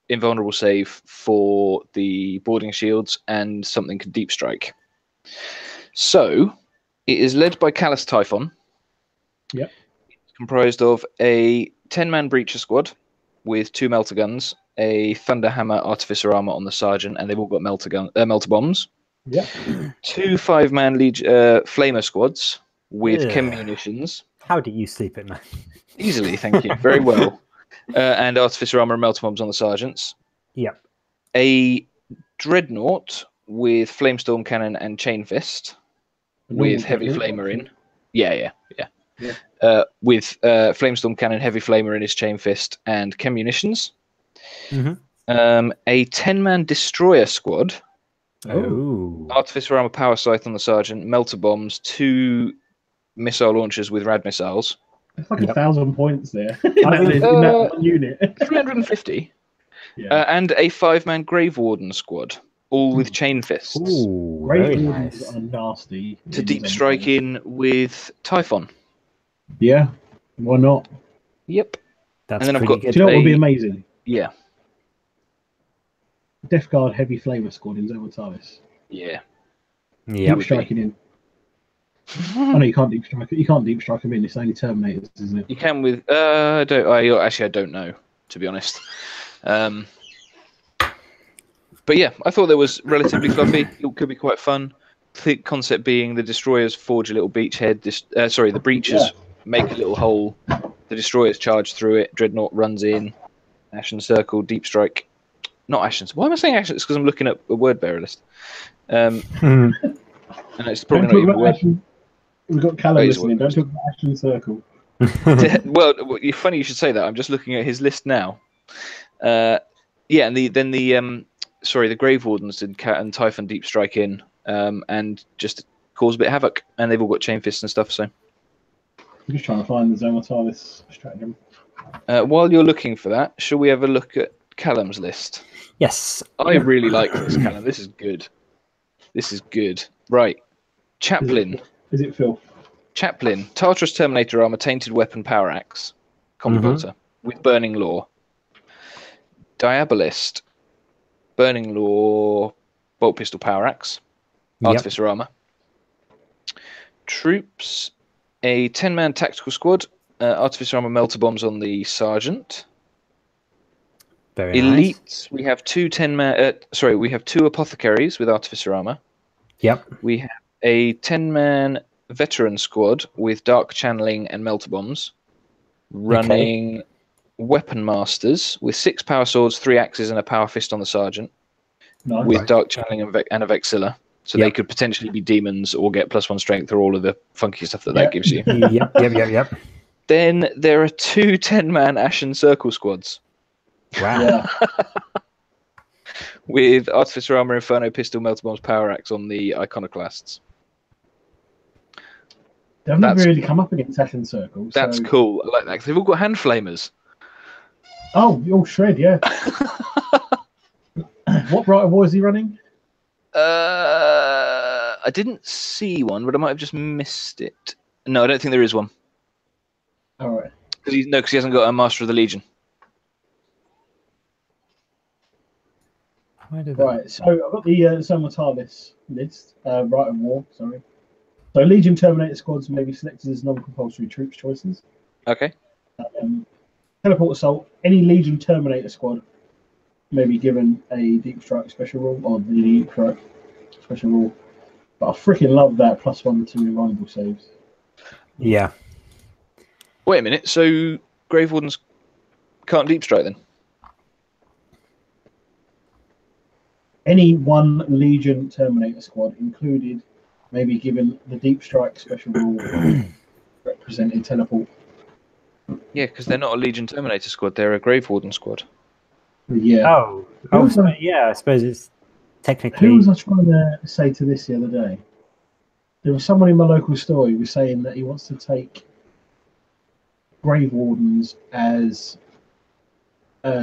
invulnerable save for the boarding shields and something can deep strike. So it is led by Callus Typhon. Yep. It's comprised of a 10-man breacher squad with 2 melter guns, a Thunderhammer artificer armor on the sergeant, and they've all got melter bombs. Yeah. 2 5-man flamer squads with chem munitions. How do you sleep at night? Easily, thank you. Very well. And artificer armor and melter bombs on the sergeants. Yep. A dreadnought with flamestorm cannon and chain fist with heavy flamer in. Yeah. With flamestorm cannon, heavy flamer in his chain fist, and chem munitions. A 10-man destroyer squad. Oh. Artificer armor, power scythe on the sergeant, melter bombs, 2 missile launchers with rad missiles. It's like 1,000 points there in that one unit. 350. And a 5-man grave warden squad, all with chain fists. Ooh, grave wardens are nasty. To deep strike in with Typhon. Yeah, why not? Yep. That's and then pretty I've got. good. Do you know what would be amazing? Yeah. Death Guard heavy flamer squad in Zone Mortalis. Yeah. Yeah. Deep striking in. Oh no, you can't deep strike. You can't deep strike them in. It's only Terminators, isn't it? You can with. I don't know, to be honest. But yeah, I thought that was relatively fluffy. It could be quite fun. The concept being the destroyers forge a little beachhead. The breaches make a little hole. The destroyers charge through it. Dreadnought runs in. Ashen Circle, Deep Strike. Not Ashen. Why am I saying Ashen? It's because I'm looking at a word bearer list. And it's probably not even a word. We've got Callum listening. Don't talk about Ashen Circle. Well, funny you should say that. I'm just looking at his list now. And the Grave Wardens and Typhon Deep Strike in, and just cause a bit of havoc. And they've all got Chain Fists and stuff. So I'm just trying to find the Zone Mortalis stratagem. While you're looking for that, shall we have a look at Callum's list? Yes. I really like this, Callum. This is good. This is good. Right. Chaplain. Is it Phil? Chaplain. Tartarus Terminator Armor, Tainted Weapon, Power Axe. Combi Bolter. With Burning Law. Diabolist. Burning Law, Bolt Pistol, Power Axe. Artificer Armor. Troops. A 10-man tactical squad. Artificer Armor, Melter Bombs on the Sergeant. Very Elites, nice. we have two 10-man. We have two Apothecaries with Artificer Armor. Yep. We have a 10-man Veteran squad with Dark Channeling and Melter Bombs, running Weapon Masters with 6 Power Swords, 3 Axes, and a Power Fist on the Sergeant, with Dark Channeling and a Vexilla. So they could potentially be demons or get +1 strength or all of the funky stuff that gives you. Yep. Then there are 2 10-man Ashen Circle squads. Wow. Yeah. With Artificer Armor, Inferno Pistol, Melter Bombs, Power Axe on the Iconoclasts. They haven't really come up against Ashen Circle. That's cool. I like that. 'Cause they've all got hand flamers. Oh, all shred, yeah. What Rite of War is he running? I didn't see one, but I might have just missed it. No, I don't think there is one. All right. Because he hasn't got a Master of the Legion. Right, so I've got the Zone Mortalis list. Rite of War, sorry. So Legion Terminator squads may be selected as non-compulsory troops choices. Okay. Teleport Assault. Any Legion Terminator squad may be given a Deep Strike special rule, or the Deep Strike special rule. But I freaking love that +1 to invulnerable saves. Yeah. Wait a minute. So Grave Wardens can't Deep Strike then? Any one Legion Terminator squad included may be given the Deep Strike special rule representing teleport. Yeah, because they're not a Legion Terminator squad. They're a Grave Warden squad. Yeah. Yeah. I suppose it's technically. Who was I trying to say to this the other day? There was someone in my local store who was saying that he wants to take Grave Wardens as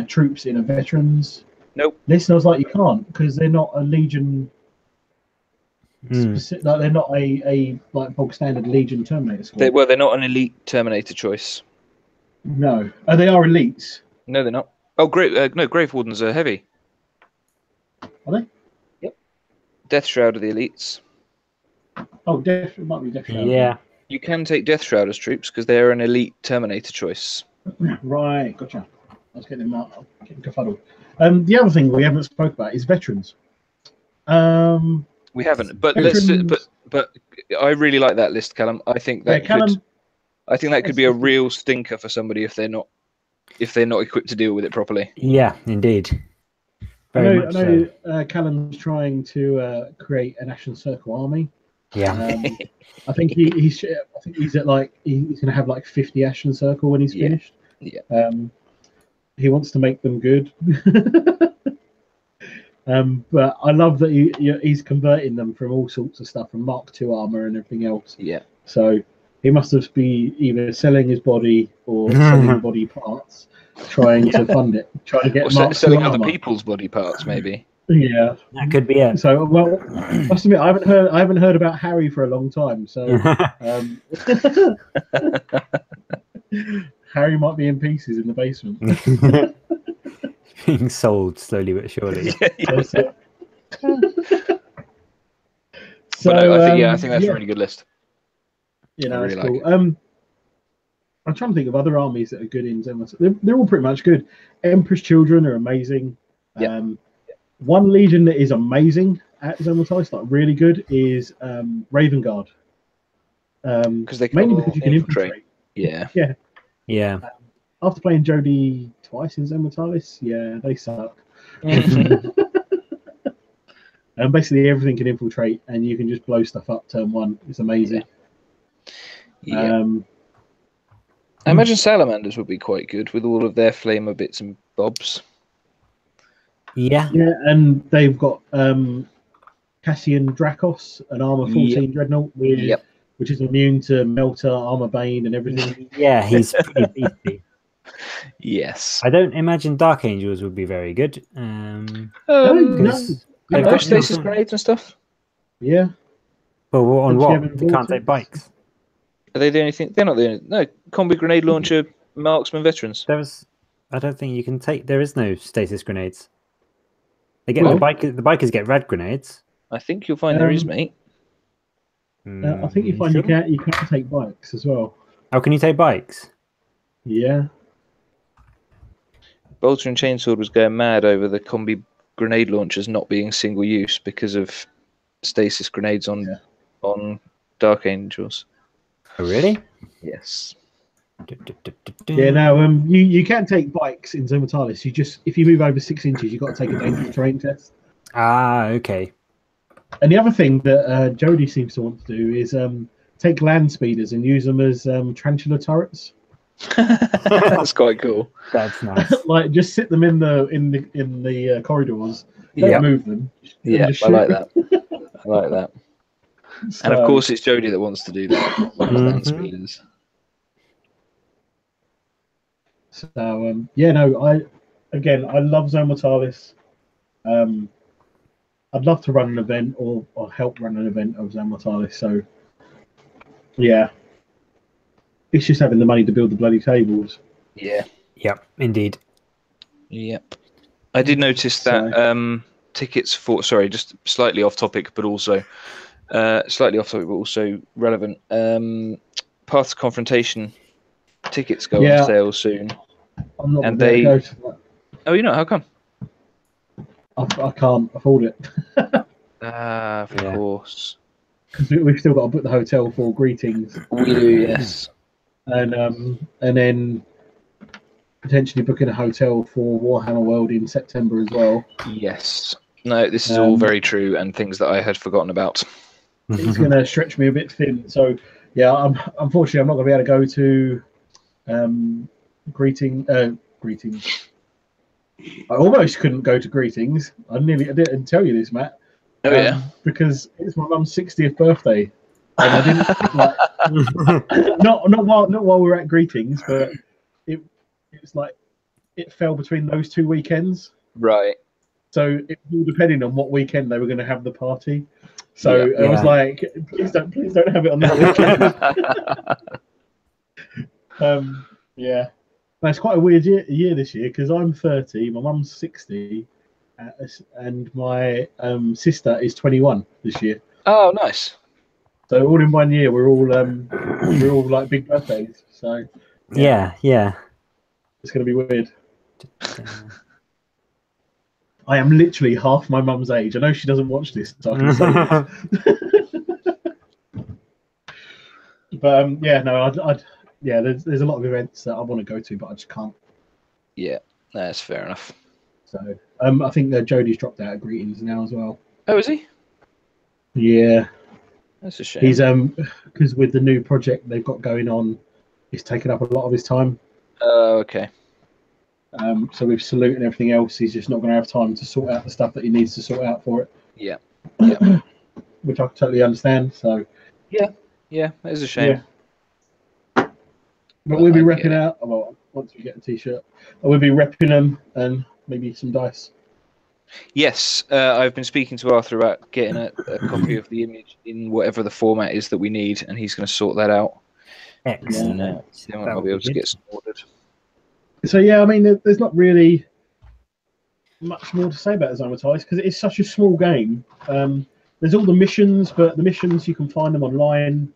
troops in a veterans list. And I was like, you can't, because they're not a Legion. Like they're not a like bog standard Legion Terminator squad. They're not an elite Terminator choice. No, they are elites. No, they're not. Oh, Grave Wardens are heavy. Are they? Yep. Death Shroud are the elites. Oh, it might be Death Shroud. Yeah. You can take Death Shroud as troops because they're an elite Terminator choice. Right, gotcha. I was getting them out. Getting confuddled. The other thing we haven't spoke about is veterans. We haven't, but but I really like that list, Callum. I think that could be a real stinker for somebody if they're not equipped to deal with it properly. Yeah, indeed. I know Callum's trying to create an Ashen Circle army. Yeah. I think he's at he's gonna have 50 Ashen Circle when he's finished. Yeah. He wants to make them good. But I love that he's converting them from all sorts of stuff, from Mark II armor and everything else. Yeah. So he must have been either selling his body or selling body parts, trying to fund it, trying to get Mark selling II other armor. people's body parts, maybe. Yeah, that could be it. So, well, I must admit, I haven't heard about Harry for a long time. So, Harry might be in pieces in the basement. Being sold slowly but surely. That's it. So, I think that's a really good list. You know, I really it's cool. like it. I'm trying to think of other armies that are good in Zone Mortalis. They're all pretty much good. Emperor's Children are amazing. Yep. One Legion that is amazing at Zone Mortalis, like really good, is Raven Guard. Because they can mainly because you can infiltrate. Yeah. Yeah. Yeah. After playing Jody twice in Zone Mortalis, yeah, they suck. And basically everything can infiltrate, and you can just blow stuff up turn one. It's amazing. Yeah. I imagine Salamanders would be quite good with all of their flamer bits and bobs. Yeah. Yeah, and they've got Cassian Dracos, an armor 14 dreadnought, which is immune to Melter, Armor Bane, and everything. Yeah, he's pretty beefy. Yes. I don't imagine Dark Angels would be very good. They've got stasis grenades and stuff. Yeah. But on what? They can't take bikes. Are they the only thing? They're not the only. No, combi grenade launcher, marksman veterans. I don't think you can take. There is no stasis grenades. They get the bikers get rad grenades. I think you'll find there is, mate. I think you find you can take bikes as well. How can you take bikes? Yeah. Bolter and Chainsword was going mad over the combi grenade launchers not being single use because of stasis grenades on Dark Angels. Oh, really? Yes. Yeah, no, you can take bikes in Zone Mortalis. You just, if you move over 6 inches, you've got to take a dangerous terrain test. Ah, okay. And the other thing that Jody seems to want to do is take land speeders and use them as tarantula turrets. That's quite cool. That's nice. Like, just sit them in the corridors. Don't move them. Yeah, I like that. I like that. So, and of course, it's Jody that wants to do that. Land speeders. So yeah, no, I love Zone Mortalis. I'd love to run an event or help run an event of Zone Mortalis. So yeah, it's just having the money to build the bloody tables. Yeah. Yep. Indeed. Yep. I did notice that tickets for just slightly off topic, but also relevant. Path to Confrontation tickets go on sale soon. I'm not going to go to that. Oh, you know, how come? I can't afford it. Of course. Because we've still got to book the hotel for Greetings. We do, yes. And then potentially booking a hotel for Warhammer World in September as well. Yes. No, this is all very true and things that I had forgotten about. It's going to stretch me a bit thin. So, yeah, unfortunately, I'm not going to be able to go to Greetings. I almost couldn't go to Greetings. I didn't tell you this, Matt. Oh, yeah. Because it's my mum's 60th birthday. And I didn't, not while we were at Greetings, but it was like, it fell between those 2 weekends. Right. So it was all depending on what weekend they were going to have the party. So I was like, please don't have it on that weekend. Yeah. No, it's quite a weird year this year because I'm 30, my mum's 60, and my sister is 21 this year. Oh, nice. So all in 1 year, we're all like big birthdays. So yeah. It's going to be weird. I am literally half my mum's age. I know she doesn't watch this, so I can say this. But yeah, no, there's a lot of events that I want to go to, but I just can't. Yeah, that's fair enough. So I think that Jody's dropped out of Greetings now as well. Oh, is he? Yeah. That's a shame. He's because with the new project they've got going on, it's taken up a lot of his time. Oh, okay. So with Salute and everything else, he's just not going to have time to sort out the stuff that he needs to sort out for it. Yeah. Which I totally understand. So. Yeah, that is a shame. Yeah. But we'll be repping out. Well, once we get a T-shirt, we'll be repping them and maybe some dice. Yes, I've been speaking to Arthur about getting a copy of the image in whatever the format is that we need, and he's going to sort that out. Excellent. Then I'll be able to get some ordered. So yeah, I mean, there's not really much more to say about Zone Mortalis because it's such a small game. There's all the missions, but the missions you can find them online.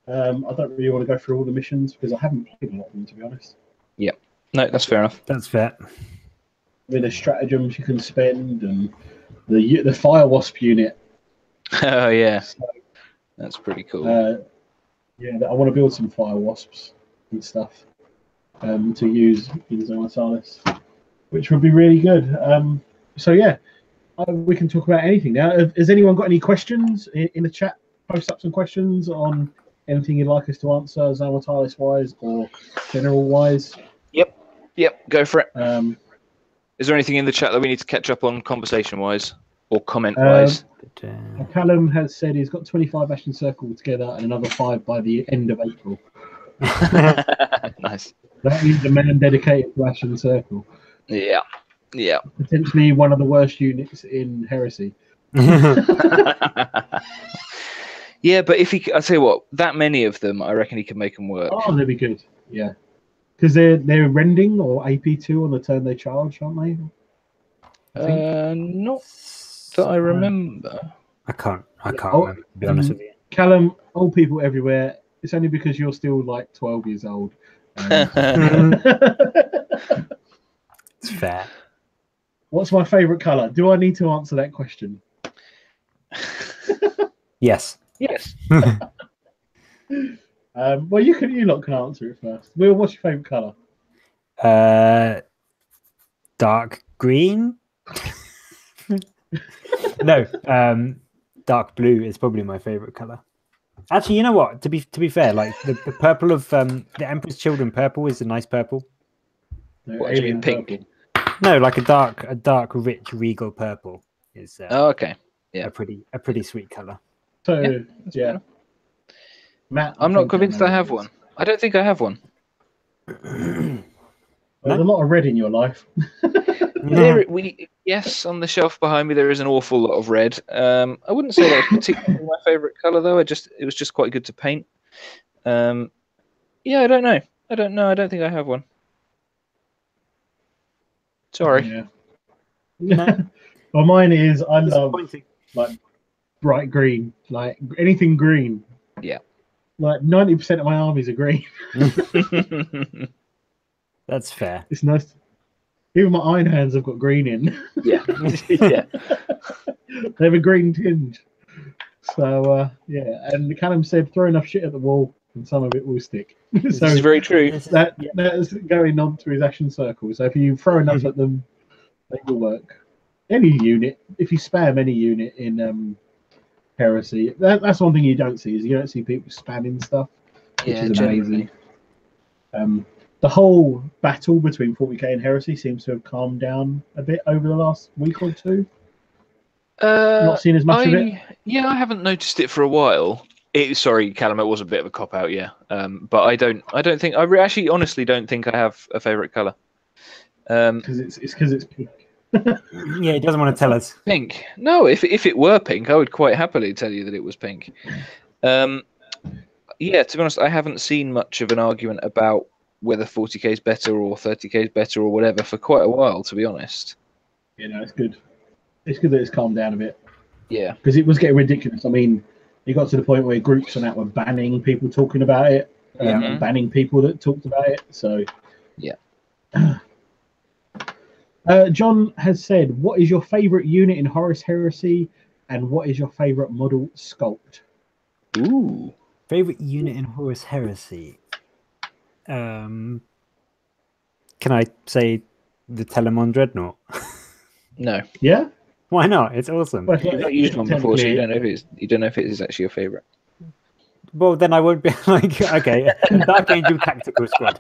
I don't really want to go through all the missions because I haven't played a lot of them, to be honest. Yep. No, that's fair enough. That's fair. I mean, there's stratagems you can spend, and the fire wasp unit. Oh yeah, So, that's pretty cool. yeah, I want to build some fire wasps and stuff to use in Zone Mortalis, which would be really good. So yeah, we can talk about anything now. Has anyone got any questions in the chat? Post up some questions on anything you'd like us to answer, Zone Mortalis wise or general wise. Yep, go for it. Is there anything in the chat that we need to catch up on conversation wise or comment wise? Callum has said he's got 25 Ashen Circle together and another 5 by the end of April. Nice. That is the man dedicated to Ashen Circle. Yeah. Potentially one of the worst units in Heresy. Yeah, but if he, I tell you what, that many of them, I reckon he can make them work. Oh, they'd be good. Yeah, because they're rending or AP2 on the turn they charge, aren't they? Not that I remember. I can't remember, to be honest with you. Callum, old people everywhere. It's only because you're still like 12 years old. It's fair. What's my favourite colour? Do I need to answer that question? Yes. Well, you lot can answer it first. Will, what's your favourite colour? Dark green. No, dark blue is probably my favourite colour. Actually, you know what? To be fair, like the purple of the Emperor's Children purple is a nice purple. No, What do you mean, pink? purple. No, like a dark, rich, regal purple is. Oh, okay. Yeah, a pretty sweet colour. So yeah, Matt. I'm not convinced I have one. I don't think I have one. There's a lot of red in your life. Yes, on the shelf behind me there is an awful lot of red. I wouldn't say that was particularly my favourite colour though. It was just quite good to paint. Yeah, I don't know. I don't think I have one. Sorry. Yeah. No. Well, mine is I love like bright green, like anything green. Yeah. Like 90% of my armies are green. That's fair. It's nice. Even my Iron Hands have got green in. Yeah. Yeah. They have a green tinge. So yeah, and Callum said throw enough shit at the wall and some of it will stick. So This is very true. that is going on to his Ashen Circle. So if you throw enough at them, they will work. Any unit, if you spam any unit in Heresy, that's one thing you don't see is you don't see people spamming stuff, which is amazing. The whole battle between 40k and Heresy seems to have calmed down a bit over the last week or two. Not seen as much of it. Yeah, I haven't noticed it for a while. Sorry, Callum, it was a bit of a cop out, yeah. But I don't think actually honestly don't think I have a favourite colour. Because it's pink. Yeah, he doesn't want to tell us. Pink. No, if it were pink, I would quite happily tell you that it was pink. Yeah, to be honest, I haven't seen much of an argument about whether 40k is better or 30k is better or whatever for quite a while, to be honest. You know, it's good. It's good that it's calmed down a bit. Yeah. Because it was getting ridiculous. I mean, it got to the point where groups on that were banning people talking about it, and banning people that talked about it. So, yeah. John has said, what is your favourite unit in Horus Heresy and what is your favourite model sculpt? Ooh. Favourite unit in Horus Heresy? Can I say the Telemon Dreadnought? No. Yeah? Why not? It's awesome. You've not used one before, so you don't know if it is actually your favourite. Well, then I won't be like, okay, Dark Angel Tactical Squad.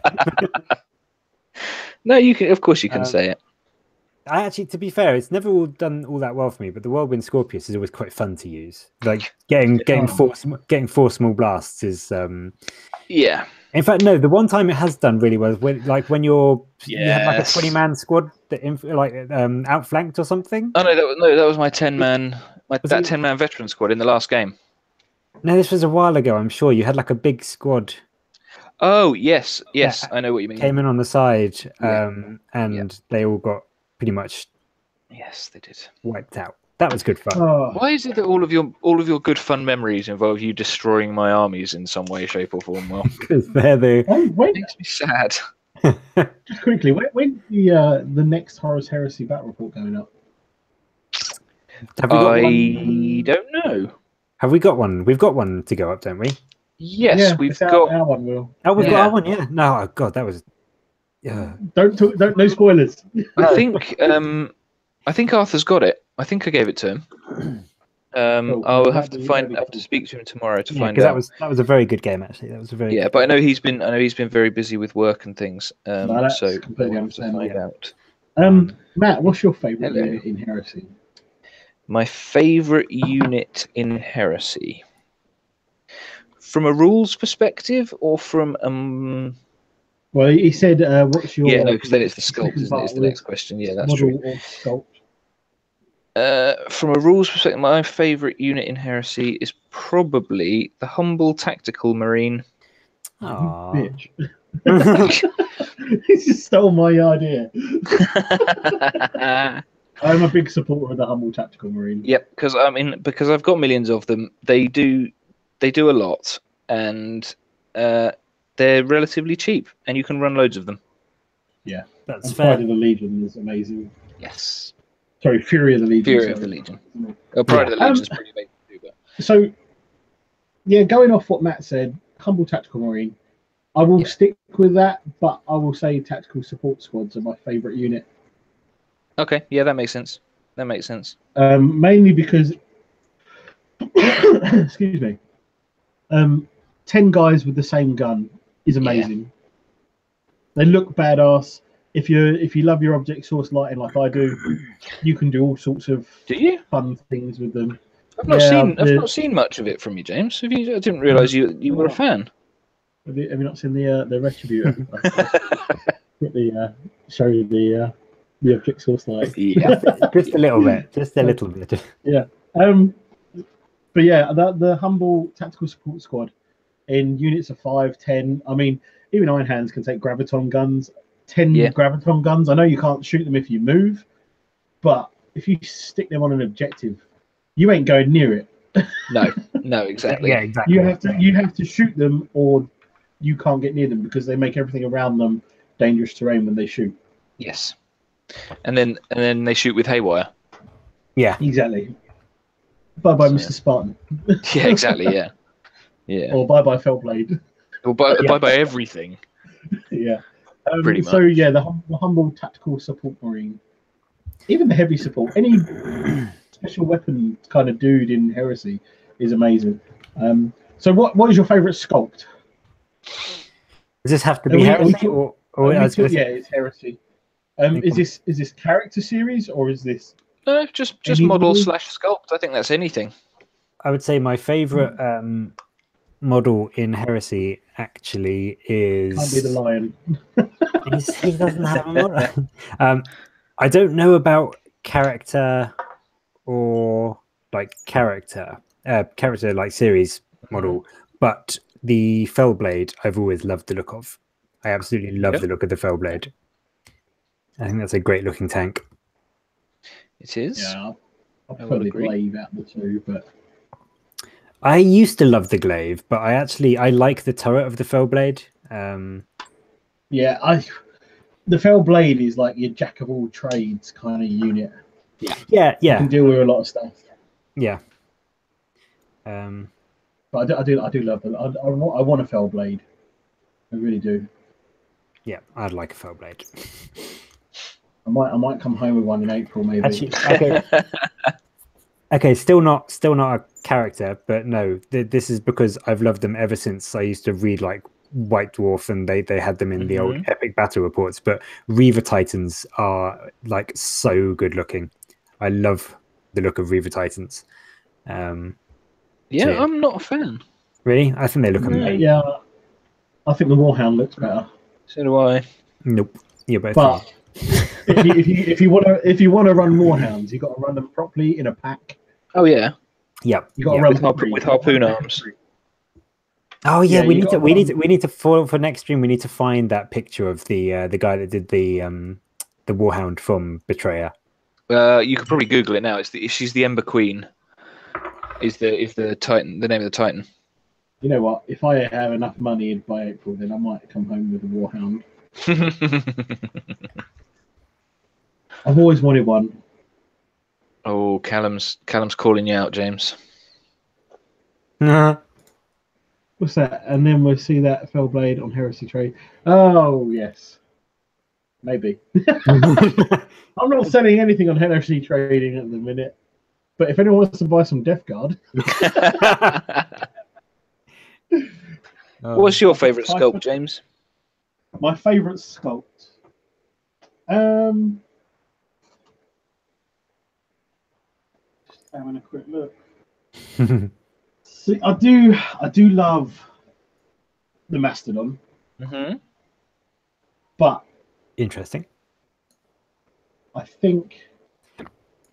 No, you can. Of course, you can say it. I actually, to be fair, it's never done all that well for me. But the Whirlwind Scorpius is always quite fun to use. Like getting four small blasts is. Yeah. In fact, no. The one time it has done really well, when you had like a 20-man squad that outflanked or something. Oh that was my 10-man, that 10-man veteran squad in the last game. No, this was a while ago. I'm sure you had like a big squad. Oh yes, I know what you mean. Came in on the side, and they all got pretty much. Yes, they did. Wiped out. That was good fun. Why is it that all of your good fun memories involve you destroying my armies in some way, shape, or form? Well, because they're the. It makes me sad. Just quickly, when the next Horus Heresy battle report going up? Have we got I don't know. Have we got one? We've got one to go up, don't we? Yes, we've got our one. Will. Oh, we've got our one. Yeah. No, oh, God, that was. Yeah. Don't no spoilers. I think Arthur's got it. I think I gave it to him. Cool. I'll have to speak to him tomorrow to find out. That was a very good game, actually. That was a very but I know he's been very busy with work and things. That's so completely we'll have to find out. Matt, what's your favourite unit in Heresy? My favourite unit in Heresy, from a rules perspective, or from Well, he said, "What's your?" Yeah, no, because then it's the sculpt, isn't it? It's the next question. Yeah, that's model true. Or sculpt? From a rules perspective, my favourite unit in Heresy is probably the humble tactical marine. Bitch. He just stole my idea. I'm a big supporter of the humble tactical marine. Yep, because I've got millions of them. They do a lot, and they're relatively cheap, and you can run loads of them. Yeah, that's fair. Pride of the Legion is amazing. Yes. Sorry, Fury of the Legion. Fury of the Legion. Pride of the Legion is pretty amazing too. But... So, yeah, going off what Matt said, humble tactical marine. I will stick with that, but I will say tactical support squads are my favourite unit. Okay, yeah, that makes sense. Mainly because, excuse me, 10 guys with the same gun is amazing. Yeah. They look badass. If you love your object source lighting like I do, you can do all sorts of fun things with them. I've not seen much of it from you, James. I didn't realise you were a fan. Have you not seen the Retributor? Show you the object source light. Yeah, just a little bit. Just a little bit. Yeah. But yeah, the humble tactical support squad in units of 5, 10. I mean, even Iron Hands can take graviton guns. 10 graviton guns. I know you can't shoot them if you move, but if you stick them on an objective, you ain't going near it. No, exactly. Yeah, exactly. You have to shoot them, or you can't get near them because they make everything around them dangerous terrain when they shoot. Yes, and then they shoot with haywire. Yeah, exactly. Bye bye, Mr. Spartan. Yeah, exactly. Yeah. Or bye bye, Fellblade. Or bye bye everything. Yeah. Pretty much. So yeah, the humble tactical support marine, even the heavy support, any special weapon kind of dude in Heresy is amazing. So what is your favourite sculpt? Does this have to be Heresy or it's Heresy. Is this character series or is this? No, just model / sculpt. I think that's anything. I would say my favourite model in Heresy actually is. Can't be the lion. He doesn't have a model. I don't know about character or like character like series model, but the Fellblade I've always loved the look of. I absolutely love the look of the Fellblade. I think that's a great looking tank. It is. Yeah, I prefer the glaive out of the two, but I used to love the glaive, but I like the turret of the Fellblade. Yeah, the Fellblade is like your jack of all trades kind of unit. Yeah. You can deal with a lot of stuff. Yeah. But I do love them. I want a Fellblade. I really do. Yeah, I'd like a Fellblade. I might come home with one in April, maybe. Actually, okay. Still not a character, but no, this is because I've loved them ever since I used to read like White Dwarf, and they had them in the old epic battle reports. But Reaver Titans are like so good looking. I love the look of Reaver Titans. I'm not a fan. Really, I think they look amazing. Yeah, I think the Warhound looks better. So do I. Nope. You're both wrong. if you want to run Warhounds, you got to run them properly in a pack. Oh yeah. Yep. You got to run with harpoon arms. Oh yeah, we need to for next stream. We need to find that picture of the guy that did the Warhound from Betrayer. You could probably Google it now. She's the Ember Queen. Is the Titan the name of the Titan? You know what? If I have enough money by April, then I might come home with a Warhound. I've always wanted one. Oh, Callum's calling you out, James. What's that? And then we'll see that Fellblade on Heresy Trade. Oh yes, maybe. I'm not selling anything on Heresy Trading at the minute. But if anyone wants to buy some Death Guard, what's your favourite sculpt, James? My favourite sculpt. Just having a quick look. See, I do love the Mastodon. But interesting. I think.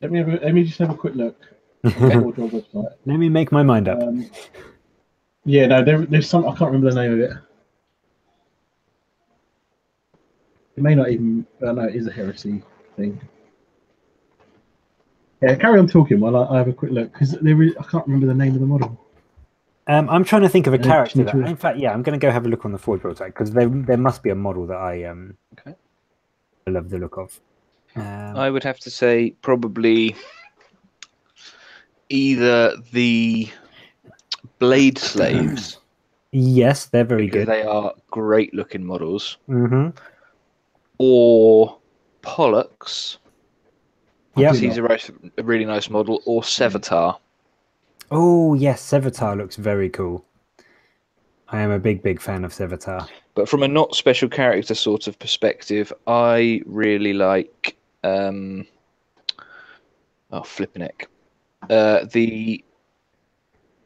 Let me just have a quick look. Website. Let me make my mind up. Yeah, no, there's some. I can't remember the name of it. It may not even. No, it is a Heresy thing. Yeah, carry on talking while I have a quick look because I can't remember the name of the model. I'm trying to think of a character. In fact, yeah, I'm going to go have a look on the Forge website because there must be a model that I love the look of. I would have to say probably either the Blade Slaves. Yes, they're very good. They are great looking models. Or Pollux. Yeah, he's a really nice model. Or Sevatar. Oh yes, Sevatar looks very cool. I am a big fan of Sevatar. But from a not special character sort of perspective, I really like flipping heck. The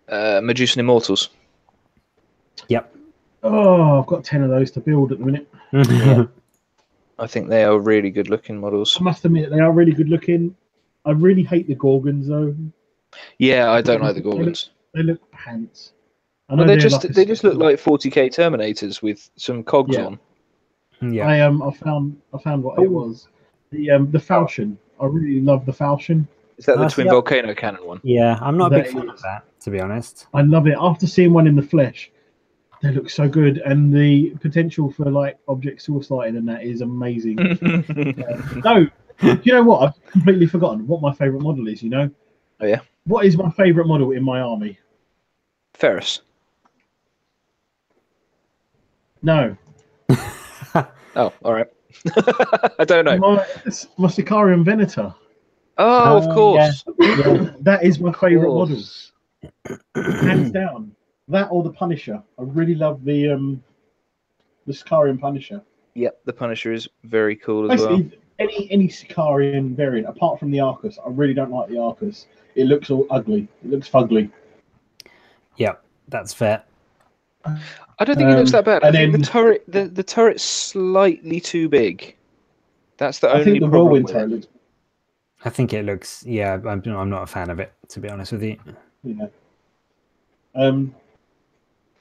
Medusan Immortals. Yep. Oh, I've got 10 of those to build at the minute. Yeah. I think they are really good looking models. I must admit, they are really good looking. I really hate the Gorgons though. Yeah, I don't like the Gorgons. They look pants. Well, they just look like 40k Terminators with some cogs on. Yeah. I found what it was. The Falchion. I really love the Falchion. Is that the twin volcano cannon one? Yeah, I'm not a big fan of that, to be honest. I love it. After seeing one in the flesh, they look so good, and the potential for like object source lighting and that is amazing. No, you know what? I've completely forgotten what my favourite model is. You know? Oh yeah. What is my favourite model in my army? Ferris. No. Oh, all right. I don't know. My Sicarian Venator. Oh, of course. Yeah. That is my favourite model. Hands down. That or the Punisher. I really love the Sicarian Punisher. Yep, the Punisher is very cool as well. Any Sicarian variant, apart from the Arcus, I really don't like the Arcus. It looks all ugly. It looks fugly. Yeah, that's fair. I don't think it looks that bad. I think the turret's slightly too big. That's the only problem. Whirlwind turret looks. I think it looks. Yeah, I'm not a fan of it, to be honest with you. Yeah. And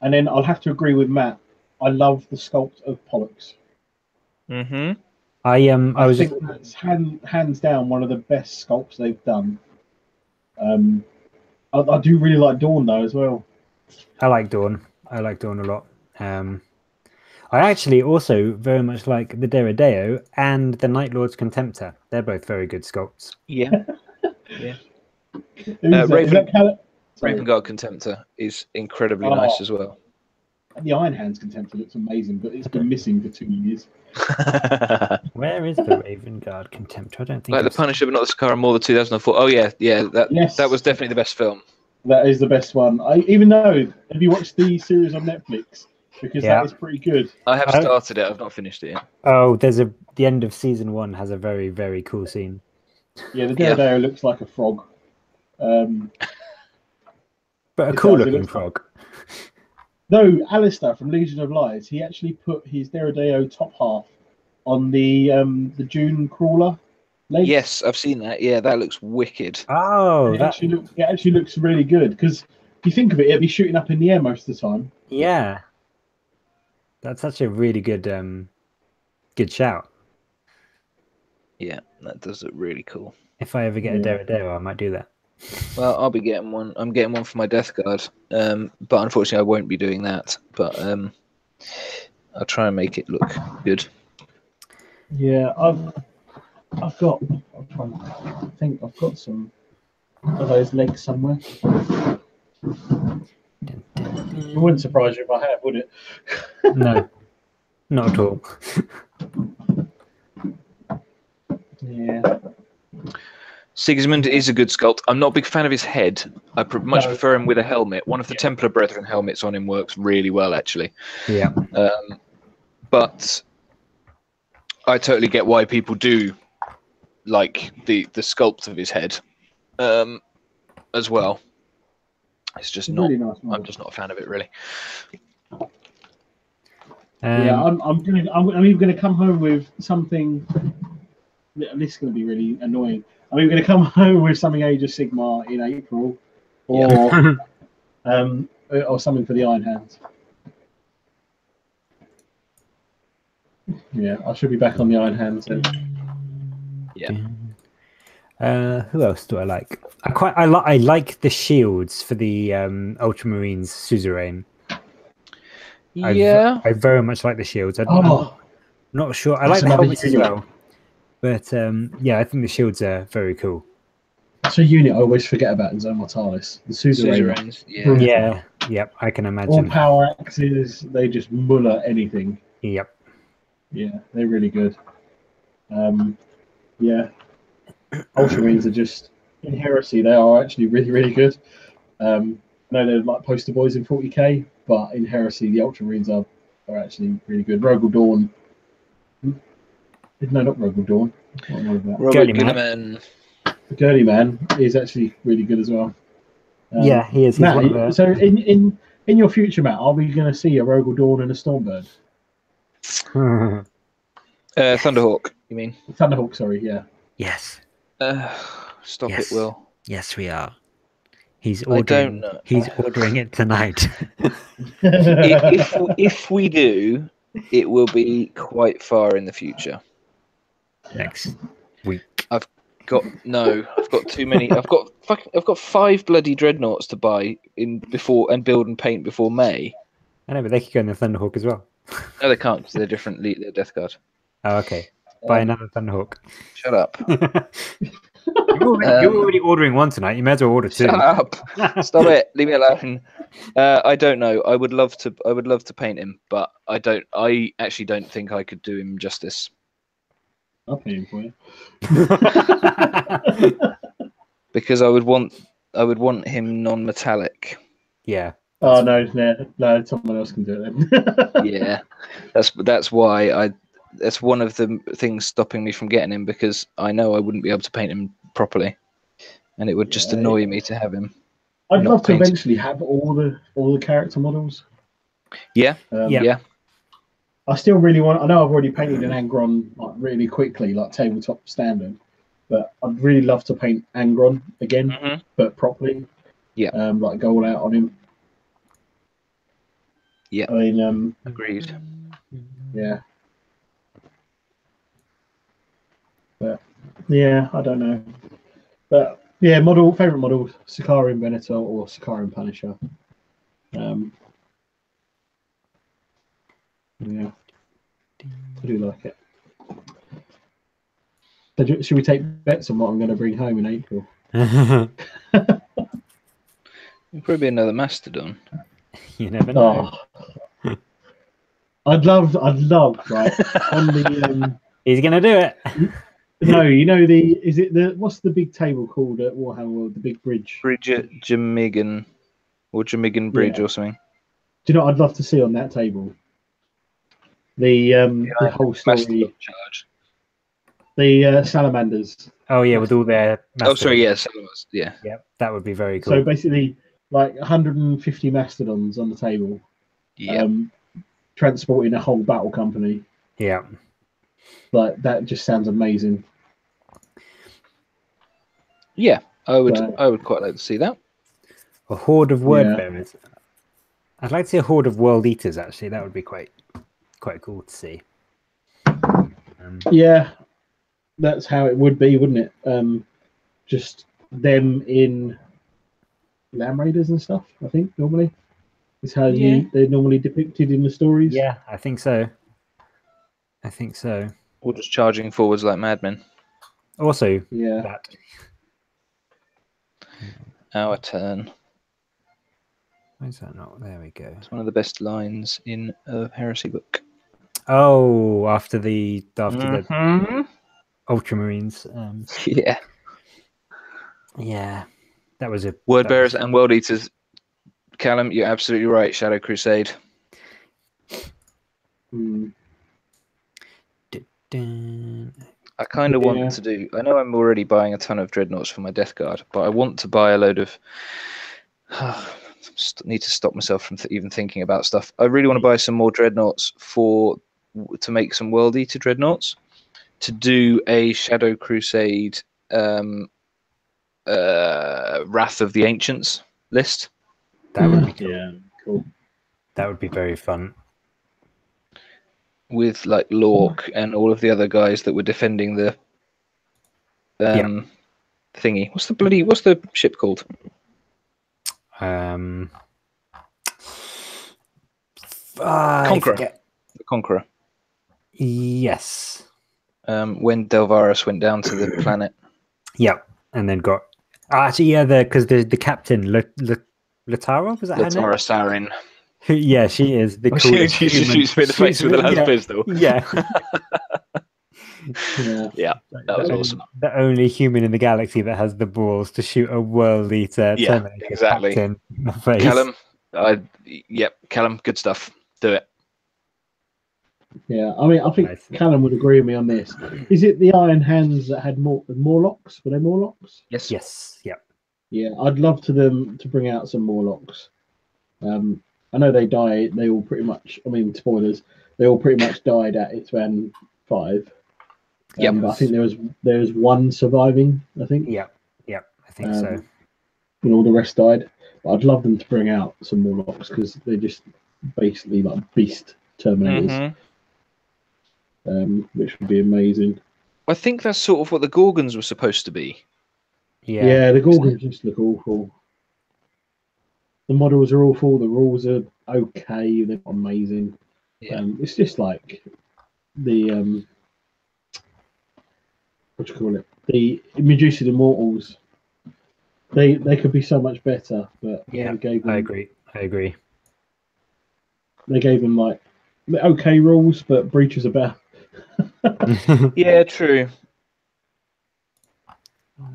then I'll have to agree with Matt. I love the sculpt of Pollux. I think that's hands down one of the best sculpts they've done. I do really like Dawn though as well. I like Dawn. I like Dawn a lot. I actually also very much like the Deredeo and the Night Lord's Contemptor. They're both very good sculpts. Yeah. Yeah. Raven Guard Contemptor is incredibly nice as well. And the Iron Hands Contemptor looks amazing, but it's been missing for 2 years. Where is the Raven Guard Contemptor? I don't think. Like the Punisher, but not the Scar, more the 2004. Oh yeah. That was definitely the best film. That is the best one. Have you watched the series on Netflix? Because that is pretty good. I have started it. I've not finished it yet. Oh, the end of season 1 has a very, very cool scene. Yeah, the Daredevil looks like a frog. But a cool looking frog. No, Alistair from Legion of Lies, he actually put his Daredevil top half on the June crawler legs. Yes, I've seen that. Yeah, that looks wicked. Oh, it actually looks really good because if you think of it, it'd be shooting up in the air most of the time. Yeah, that's such a really good good shout. Yeah, that does look really cool. If I ever get a Daredevil, I might do that. Well, I'll be getting one. I'm getting one for my Death Guard. But unfortunately, I won't be doing that. But I'll try and make it look good. Yeah, I think I've got some of those legs somewhere. It wouldn't surprise you if I have, would it? No, not at all. Yeah. Sigismund is a good sculpt. I'm not a big fan of his head. I much prefer him with a helmet. One of the Templar Brethren helmets on him works really well, actually. Yeah. But I totally get why people do like the sculpt of his head as well. It's just not. Really nice, I'm just not a fan of it, really. Yeah, I'm even going to come home with something. This is going to be really annoying. I'm even going to come home with something Age of Sigmar in April, or or something for the Iron Hands. Yeah, I should be back on the Iron Hands then. Yeah. Who else do I like? I like the shields for the Ultramarines suzerain. Yeah. I very much like the shields. I'm not sure. I like the helmets as well. But yeah, I think the shields are very cool. It's a unit I always forget about in Zone Mortalis. The suzerains. Yeah. Yep, I can imagine. All power axes, they just muller anything. Yep. Yeah, they're really good. Yeah. Ultramarines are just, in Heresy, they are actually really, really good. No, they're like poster boys in 40k, but in Heresy, the Ultramarines are actually really good. Rogel Dawn. No, not Rogel Dawn. Robert Gilliman. The Gurley Man is actually really good as well. Yeah, he is. He's Matt, one of the... So in your future, Matt, are we going to see a Rogel Dawn and a Stormbird? Thunderhawk, you mean? Thunderhawk, sorry, yeah. Yes. Stop it, Will. Yes, we are. He's ordering. He's ordering it tonight. if we do, it will be quite far in the future. Next week. I've got too many. I've got 5 bloody dreadnoughts to buy before and build and paint before May. I know, but they could go in the Thunderhawk as well. No, they can't because they're different. They're Death Guard. Oh, okay. Buy another Thunderhawk. Shut up. You're already ordering one tonight. You may as well order 2. Shut up. Stop it. Leave me alone. I don't know. I would love to paint him, but I actually don't think I could do him justice. I'll paint him for you. Because I would want him non-metallic. Yeah. Oh no, someone else can do it then. Yeah, that's why that's one of the things stopping me from getting him, because I know I wouldn't be able to paint him properly, and it would just annoy me to have him. I'd love to eventually have all the character models. Yeah, yeah. I still really want. I know I've already painted an Angron like really quickly, like tabletop standard, but I'd really love to paint Angron again, but properly. Yeah. Like go all out on him. Yeah. I mean, agreed. Yeah. But yeah, I don't know. But yeah, favorite model, Sicarian Venator or Sicarian Punisher. Yeah, I do like it. So should we take bets on what I'm going to bring home in April? It'll probably be another Mastodon. You never know. Oh. I'd love, right? On the he's gonna do it. No, you know what's the big table called at Warhammer World? The big bridge. Bridge at Jamigan, or Jamigan Bridge or something. Do you know what I'd love to see on that table? The whole story. Charge. The salamanders. Oh yeah, with all their. Oh sorry, yeah, salamanders. Yeah. Yeah, that would be very cool. So basically, like 150 mastodons on the table. Yeah. Transporting a whole battle company. Yeah. Like that just sounds amazing. Yeah, I would quite like to see that. A horde of word bearers. I'd like to see a horde of world eaters. Actually, that would be quite cool to see. Yeah, that's how it would be, wouldn't it? just them in Lamb Raiders and stuff. I think normally is how they're normally depicted in the stories. Yeah, I think so. I think so. Or just charging forwards like madmen. Also, that. Our turn. Why is that not? There we go. It's one of the best lines in a heresy book. Oh, after the Ultramarines. Yeah, that was a Word bearers and world eaters. Callum, you're absolutely right. Shadow Crusade. I kind of want to do. I know I'm already buying a ton of dreadnoughts for my Death Guard, but I want to buy a load of. Need to stop myself from even thinking about stuff. I really want to buy some more dreadnoughts to make some world eater dreadnoughts, to do a Shadow Crusade Wrath of the Ancients list. That would be cool. Yeah, cool. That would be very fun. With like Lork and all of the other guys that were defending the thingy. What's the ship called? Conqueror. The Conqueror. Yes. When Delvaris went down to the planet. Yep, and then got because the captain Latara, was that her name? Latara Sarin. Yeah, she is the coolest. She shoots me in the face with a las pistol. Yeah. Yeah, that was awesome. The only human in the galaxy that has the balls to shoot a world eater. Yeah, exactly. In the face. Callum, Callum, good stuff. Do it. Yeah, I mean, I think Callum would agree with me on this. Is it the Iron Hands that had Morlocks? Were they Morlocks? Yes. Yes. Yep. Yeah, I'd love to bring out some Morlocks. I know they die. They all pretty much. I mean, spoilers. They all pretty much died at Itzvan 5. But I think there was one surviving. I think. Yeah. I think so. And all the rest died. But I'd love them to bring out some Morlocks because they're just basically like beast Terminators. Which would be amazing. I think that's sort of what the Gorgons were supposed to be. Yeah, the Gorgons just look awful. The models are awful. The rules are okay. They're amazing. Yeah. It's just like the what do you call it? The Medusa Immortals. They could be so much better, but yeah, I agree. They gave them like okay rules, but breaches are better. Yeah, true.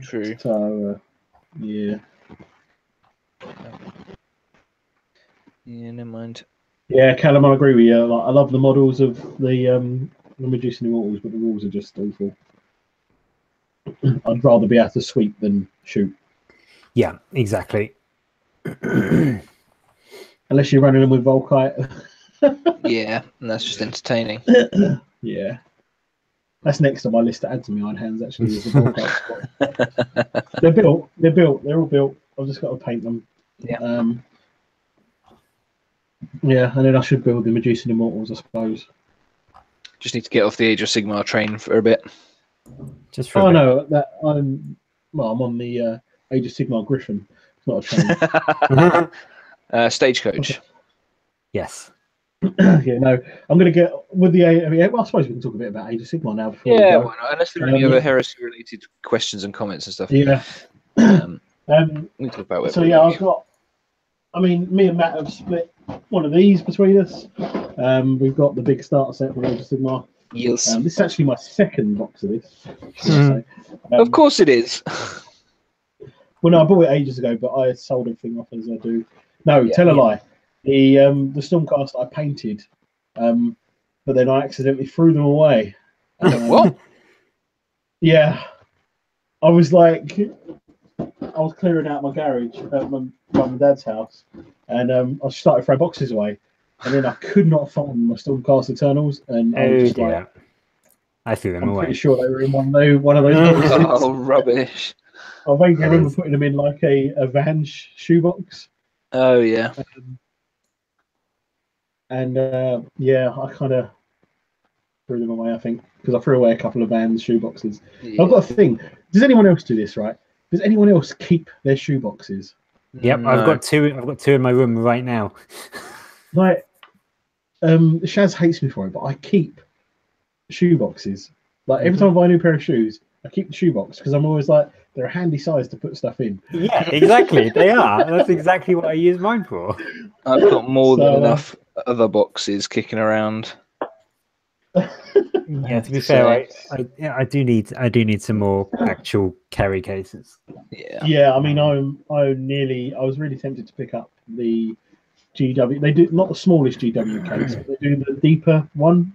So, yeah. Yeah, never mind. Yeah, Callum, I agree with you. Like, I love the models of the Medusa Immortals, but the rules are just awful. I'd rather be able to sweep than shoot. Yeah, exactly. Unless you're running them with Volkite. Yeah, and that's just entertaining. Yeah. That's next on my list to add to my Iron Hands, actually, is the Volkite squad. They're all built. I've just got to paint them. Yeah. Yeah, and then I should build the Medusa Immortals, I suppose. Just need to get off the Age of Sigmar train for a bit. Just for a bit. No, that I'm on the Age of Sigmar Griffin. It's not a train. Stagecoach. Yes. Yeah, no, I'm going to get with the. I mean, I suppose we can talk a bit about Age of Sigmar now. Before we go. Why not? Unless there are any other heresy-related questions and comments and stuff. Yeah. We talk about it. So yeah, I've got. I mean, me and Matt have split one of these between us. We've got the big starter set for Age of Sigmar. Yes. This is actually my second box of this. Of course it is. Well, no, I bought it ages ago, but I sold everything off as I do. No, tell a lie. The Stormcast I painted, but then I accidentally threw them away. What? Yeah, I was clearing out my garage at my mum and dad's house, and I started throwing boxes away, and then I could not find my Stormcast Eternals, and I was just like, I threw them away. I'm pretty sure they were in one of those boxes. Oh, rubbish! I vaguely remember putting them in like a van shoebox. Oh yeah. Yeah, I kind of threw them away, I think, because I threw away a couple of Vans shoeboxes. Yeah. I've got a thing. Does anyone else do this, right? Does anyone else keep their shoe boxes? Yep, No. I've got two. I've got two in my room right now. Like, Shaz hates me for it, but I keep shoe boxes. Like every time I buy a new pair of shoes, I keep the shoe box because I'm always like, they're a handy size to put stuff in. Yeah, exactly. They are. That's exactly what I use mine for. I've got more than enough other boxes kicking around. Yeah, to be fair, I do need some more actual carry cases. Yeah. Yeah, I mean, I was really tempted to pick up the GW. They do not the smallest GW case, but they do the deeper one,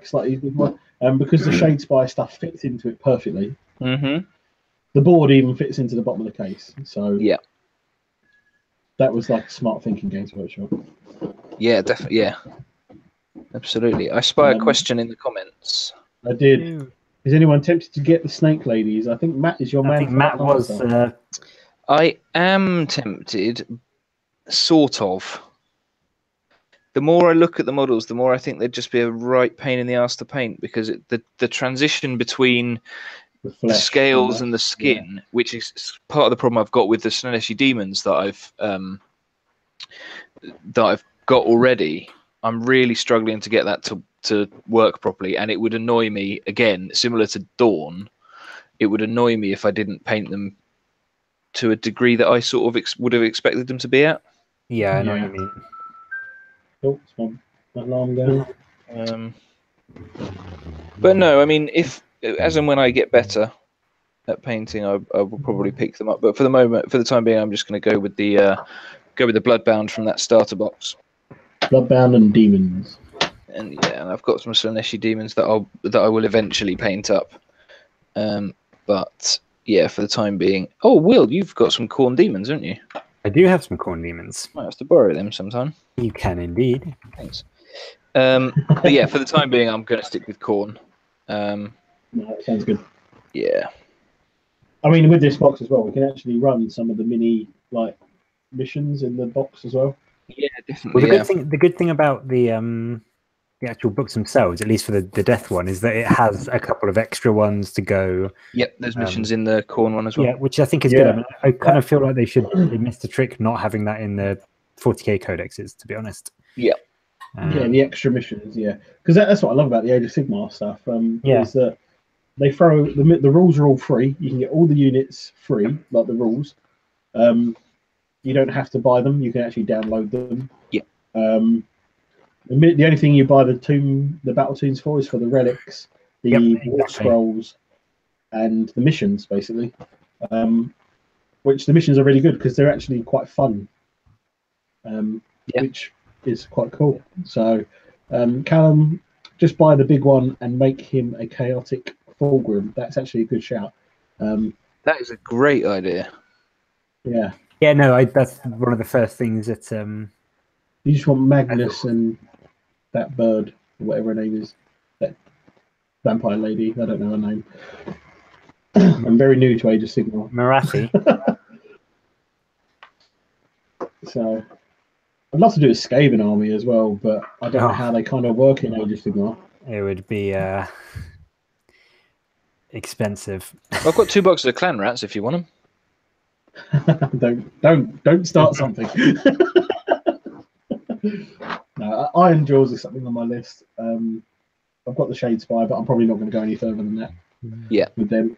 slightly big one, because the Shade Spy stuff fits into it perfectly. Mm-hmm. The board even fits into the bottom of the case, so yeah, that was like smart thinking, Games Workshop. Yeah, definitely. Yeah, absolutely. I spy a question in the comments. I did. Is anyone tempted to get the Snake Ladies? I think Matt is your man. I think Matt was. I am tempted, sort of. The more I look at the models, the more I think they'd just be a right pain in the ass to paint, because the transition between the scales and the skin, which is part of the problem I've got with the Slaneshi Demons that I've got already. I'm really struggling to get that to work properly, and it would annoy me, again, similar to Dawn, it would annoy me if I didn't paint them to a degree that I sort of would have expected them to be at. Yeah, I know what you mean. Oh, it's my alarm going. But no, I mean, if as and when I get better at painting, I will probably pick them up. But for the time being, I'm just going to go with the Bloodbound from that starter box. Bloodbound and Demons. And yeah, and I've got some Slaneshi Demons that I will eventually paint up. But yeah, for the time being. Oh, Will, you've got some Khorne Demons, haven't you? I do have some Khorne Demons. Might have to borrow them sometime. You can indeed. Thanks. But yeah, for the time being, I'm going to stick with Khorne. No, that sounds good. Yeah. I mean, with this box as well, we can actually run some of the mini missions in the box as well. Yeah, definitely. Well, the good thing about the actual books themselves, at least for the Death one, is that it has a couple of extra ones to go. Yep, there's missions in the Khorne one as well. Yeah, which I think is good. I mean, I kind of feel like they missed a trick not having that in the 40k codexes, to be honest. Yeah. Yeah, the extra missions, because that's what I love about the Age of Sigmar stuff. Is that they throw the rules are all free. You can get all the units free, like the rules. You don't have to buy them. You can actually download them. Yeah. The only thing you buy the battle tunes for is for the relics, the war scrolls, and the missions, basically. Which the missions are really good because they're actually quite fun. Which is quite cool. So, Callum, just buy the big one and make him a chaotic Fulgrim. That's actually a good shout. That is a great idea. Yeah. Yeah, no, that's one of the first things that. You just want Magnus and that bird, whatever her name is, that vampire lady. I don't know her name. I'm very new to Age of Sigmar. Marathi. So, I'd love to do a Skaven army as well, but I don't know how they kind of work in Age of Sigmar. It would be expensive. I've got 2 boxes of Clan Rats if you want them. Don't start something. No, Iron Jaws is something on my list. I've got the Shade Spy, but I'm probably not going to go any further than that. Yeah. With them,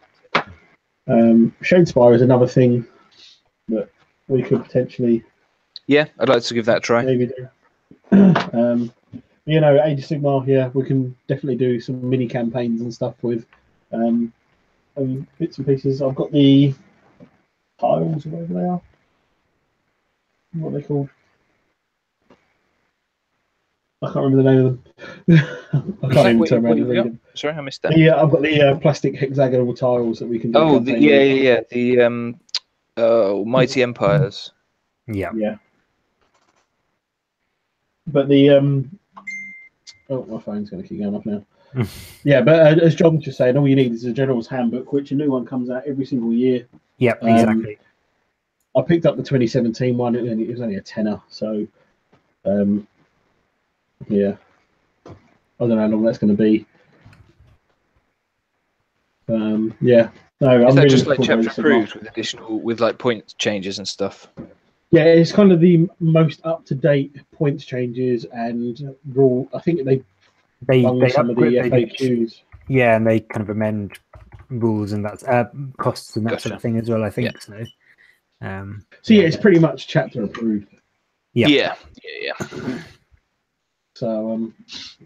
Shade Spy is another thing that we could potentially. Yeah, I'd like to give that a try. Maybe do. Age of Sigmar. We can definitely do some mini campaigns and stuff with bits and pieces. I've got the tiles or whatever they are. What are they called? I can't remember the name of them. I can't even turn around and read them. Sorry, I missed that. Yeah, I've got the plastic hexagonal tiles that we can do. Oh, the Mighty Empires. Yeah. Yeah. But the my phone's going to keep going off now. Yeah, but as John was just saying, all you need is a General's Handbook, which a new one comes out every single year. Yep, exactly. I picked up the 2017 one, and it was only a tenner. So, yeah, I don't know how long that's going to be. Yeah, No, Is I'm that really just like looking forward chapter to Rage of approved with additional like point changes and stuff? Yeah, it's kind of the most up-to-date points changes and rule. I think they bung some of the FAQs. Yeah, and they kind of amend rules and that's costs and that sort of thing as well. I think so. So yeah, it's pretty much chapter approved. Yeah. So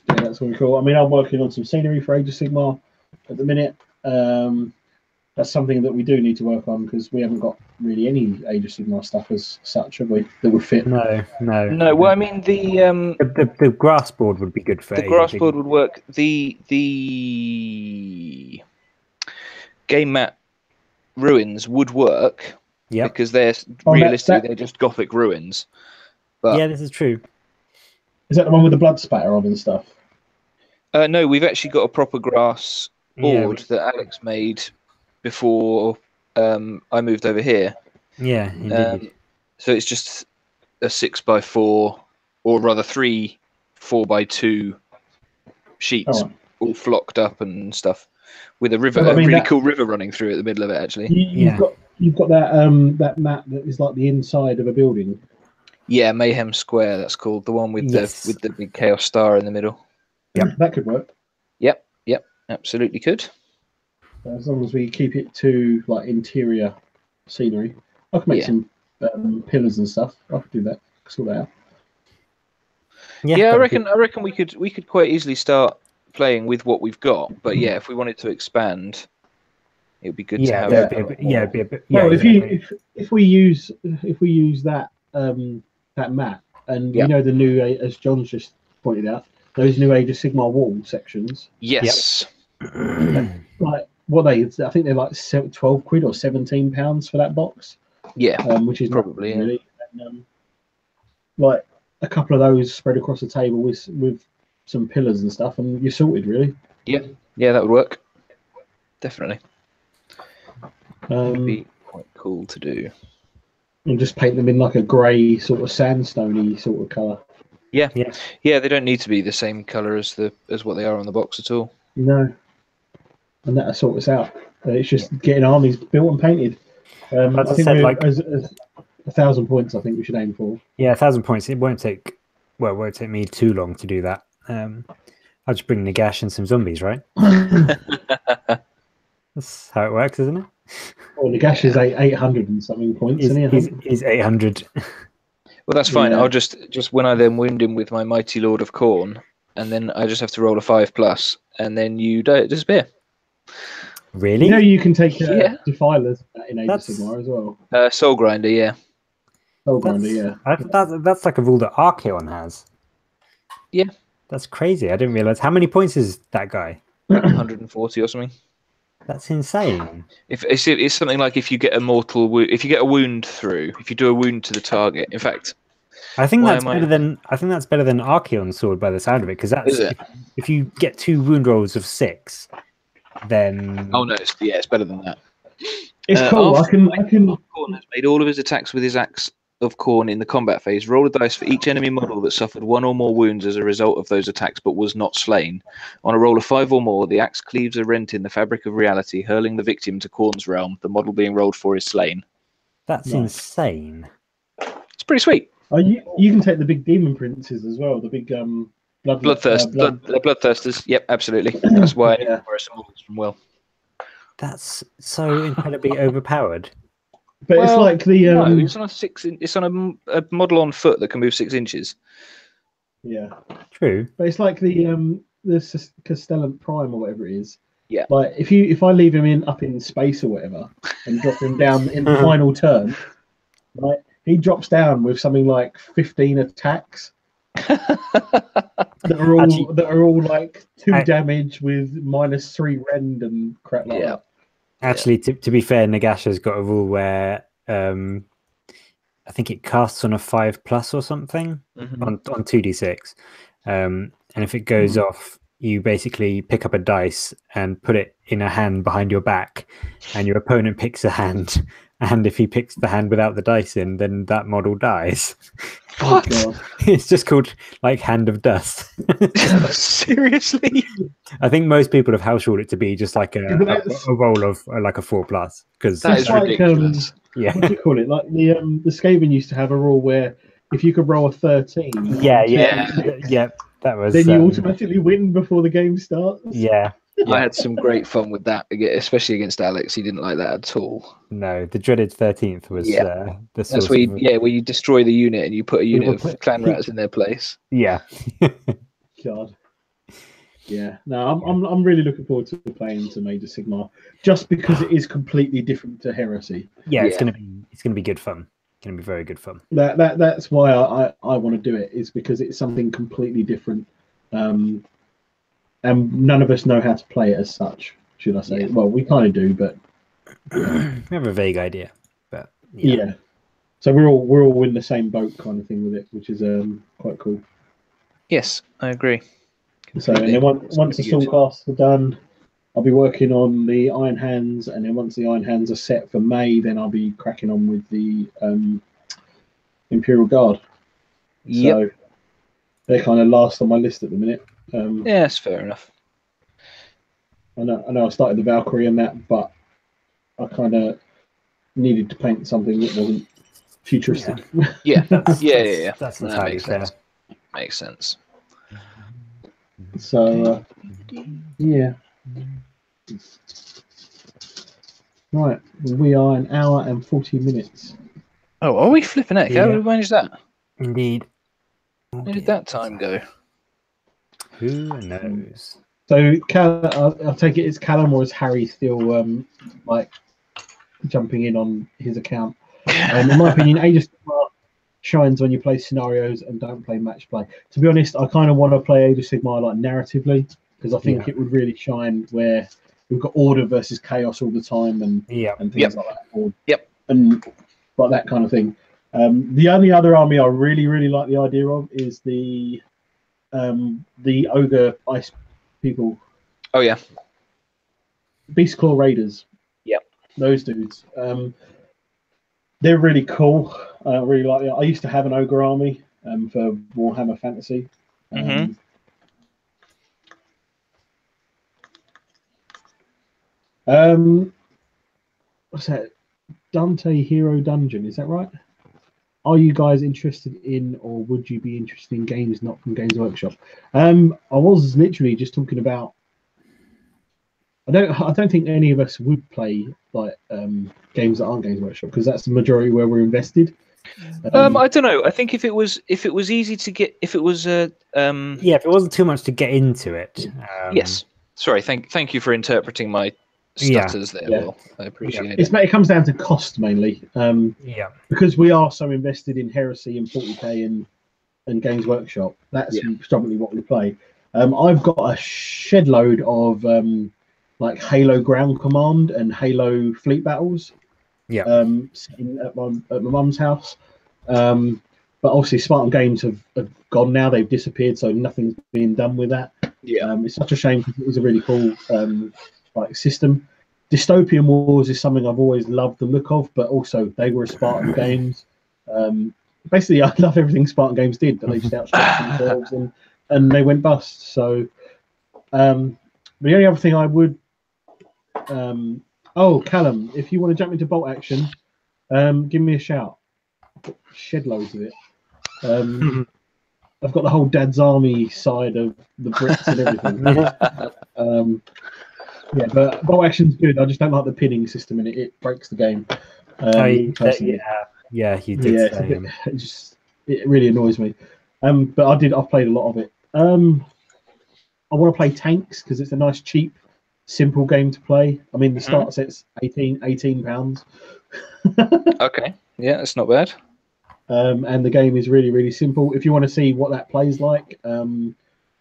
yeah, that's really cool. I mean, I'm working on some scenery for Age of Sigmar at the minute. That's something that we do need to work on because we haven't got really any Age of Sigmar stuff as such, have we? That would fit. No. Well, I mean the grass board would be good for the grass board would work. The game map ruins would work. Yeah, because they're realistically they're just Gothic ruins. But yeah, this is true. Is that the one with the blood spatter on and stuff? No, we've actually got a proper grass board that Alex made before I moved over here. Yeah, indeed. So it's just a 6x4, or rather 3 4x2 sheets, all flocked up and stuff, with a river, really cool river running through at the middle of it. Actually, you've got that that map that is like the inside of a building. Yeah, Mayhem Square. That's called the one with the big Chaos Star in the middle. Yeah, that could work. Yep, absolutely could. As long as we keep it to like interior scenery, I could make some pillars and stuff. I could do that. Sort that out. Yeah, I reckon we could quite easily start playing with what we've got. But yeah, if we wanted to expand, it would be good to have. If we use that that map and you know the new, as John's just pointed out, those new Age of Sigmar wall sections. Yes. Like what I think they're like £12 or £17 for that box. Yeah, which is probably really. And, like a couple of those spread across the table with some pillars and stuff, and you're sorted, really. Yeah, that would work. Definitely. Would be quite cool to do. And just paint them in like a grey sort of sandstoney sort of colour. Yeah. They don't need to be the same colour as what they are on the box at all. No. And that'll sort us out. It's just getting armies built and painted. I think as 1,000 points, I think we should aim for. Yeah, 1,000 points. It won't take me too long to do that. I'll just bring Nagash and some zombies, right? That's how it works, isn't it? Well, Nagash is 800 and something points, isn't he? He's 800. Well, that's fine. I'll just when I then wound him with my Mighty Lord of Khorne, and then I just have to roll a 5+, and then you disappear. Really? You know, you can take Defilers in Age of Sigmar as well. Soul Grinder, yeah. Soul Grinder, yeah. That's like a rule that Archeon has. Yeah. That's crazy. I didn't realize. How many points is that guy? 140 or something. That's insane. If it's something like if you get a if you get a wound through, if you do a wound to the target. In fact, I think that's better than Archeon's sword by the sound of it, because that's if you get 2 wound rolls of 6, then it's better than that. It's cool. I can. Khorne has made all of his attacks with his axe of Khorne in the combat phase. Roll a dice for each enemy model that suffered 1 or more wounds as a result of those attacks but was not slain. On a roll of 5 or more, the axe cleaves a rent in the fabric of reality, hurling the victim to Khorne's realm. The model being rolled for is slain. That's insane. It's pretty sweet. You can take the big demon princes as well. The big bloodthirsters. Yep, absolutely. That's why I borrow some models from Will. That's so incredibly overpowered. But it's like the it's on a 6. It's on a model on foot that can move 6 inches. Yeah, true. But it's like the Castellan Prime or whatever it is. Yeah. Like if I leave him up in space or whatever and drop him down in the final turn, right? He drops down with something like 15 attacks that are all like 2 damage with -3 rend and crap like that. Actually, to be fair, Nagash has got a rule where I think it casts on a 5+ or something on 2d6, and if it goes off, you basically pick up a dice and put it in a hand behind your back, and your opponent picks a hand, and if he picks the hand without the dice in, then that model dies. What? It's just called like Hand of Dust. Seriously? I think most people have house ruled it to be just like a roll of like a 4+, because that is ridiculous. Yeah. What do you call it? Like the Skaven used to have a rule where if you could roll a 13, yeah, that was. Then you automatically win before the game starts. Yeah. I had some great fun with that, especially against Alex. He didn't like that at all. No, the dreaded 13th was that's where you destroy the unit and you put a unit of clan rats in their place. Yeah. God. Yeah. No, I'm really looking forward to playing some Age of Sigmar, just because it is completely different to Heresy. Yeah, it's gonna be good fun. It's gonna be very good fun. That's why I want to do it, is because it's something completely different. And none of us know how to play it as such, should I say? Yeah. Well, we kind of do, but we have a vague idea. But yeah. So we're all in the same boat, kind of thing with it, which is quite cool. Yes, I agree. So and then once the Stormcasts are done, I'll be working on the Iron Hands, and then once the Iron Hands are set for May, then I'll be cracking on with the Imperial Guard. Yep. So they're kind of last on my list at the minute. Yeah, that's fair enough. I know I started the Valkyrie and that, but I kind of needed to paint something that wasn't futuristic. Yeah. That's That makes sense. Makes sense. So, yeah. Right, we are an hour and 40 minutes. Oh, are we flipping heck? How did we manage that? Indeed. Where did that time go? Who knows? So, I'll take it, is Callum or is Harry still like jumping in on his account? In my opinion, Age of Sigmar shines when you play scenarios and don't play match play. To be honest, I kind of want to play Age of Sigmar like narratively, because I think it would really shine where we've got order versus chaos all the time and things like that. And like that kind of thing. The only other army I really, really like the idea of is the ogre ice people. Oh yeah, Beastclaw Raiders. Yep, those dudes. They're really cool. I really like it. I used to have an ogre army for Warhammer Fantasy. What's that? Dante Hero Dungeon, is that right? Are you guys interested in, or would you be interested in games not from Games Workshop? I was literally just talking about. I don't think any of us would play like games that aren't Games Workshop, because that's the majority where we're invested. I don't know. I think if it was easy to get, if it was if it wasn't too much to get into it. Yes. Sorry. Thank you for interpreting my stutters there. Will. I appreciate it. It comes down to cost mainly. Because we are so invested in Heresy and 40k and Games Workshop. That's predominantly what we play. I've got a shed load of like Halo Ground Command and Halo Fleet Battles. Sitting at my mum's house. But obviously Spartan Games have gone now. They've disappeared, so nothing's being done with that. It's such a shame, because it was a really cool like system. Dystopian Wars is something I've always loved the look of, but also they were Spartan Games. Basically, I love everything Spartan Games did, but they just outstretched themselves and they went bust. So the only other thing I would Callum, if you want to jump into bolt action, give me a shout. Shed loads of it. I've got the whole Dad's Army side of the Brits and everything. But bolt action's good. I just don't like the pinning system in it. It breaks the game. You did say. It really annoys me. But I've played a lot of it. I want to play tanks because it's a nice, cheap, simple game to play. I mean, the start set's £18. Okay, yeah, that's not bad. And the game is really, really simple. If you want to see what that plays like,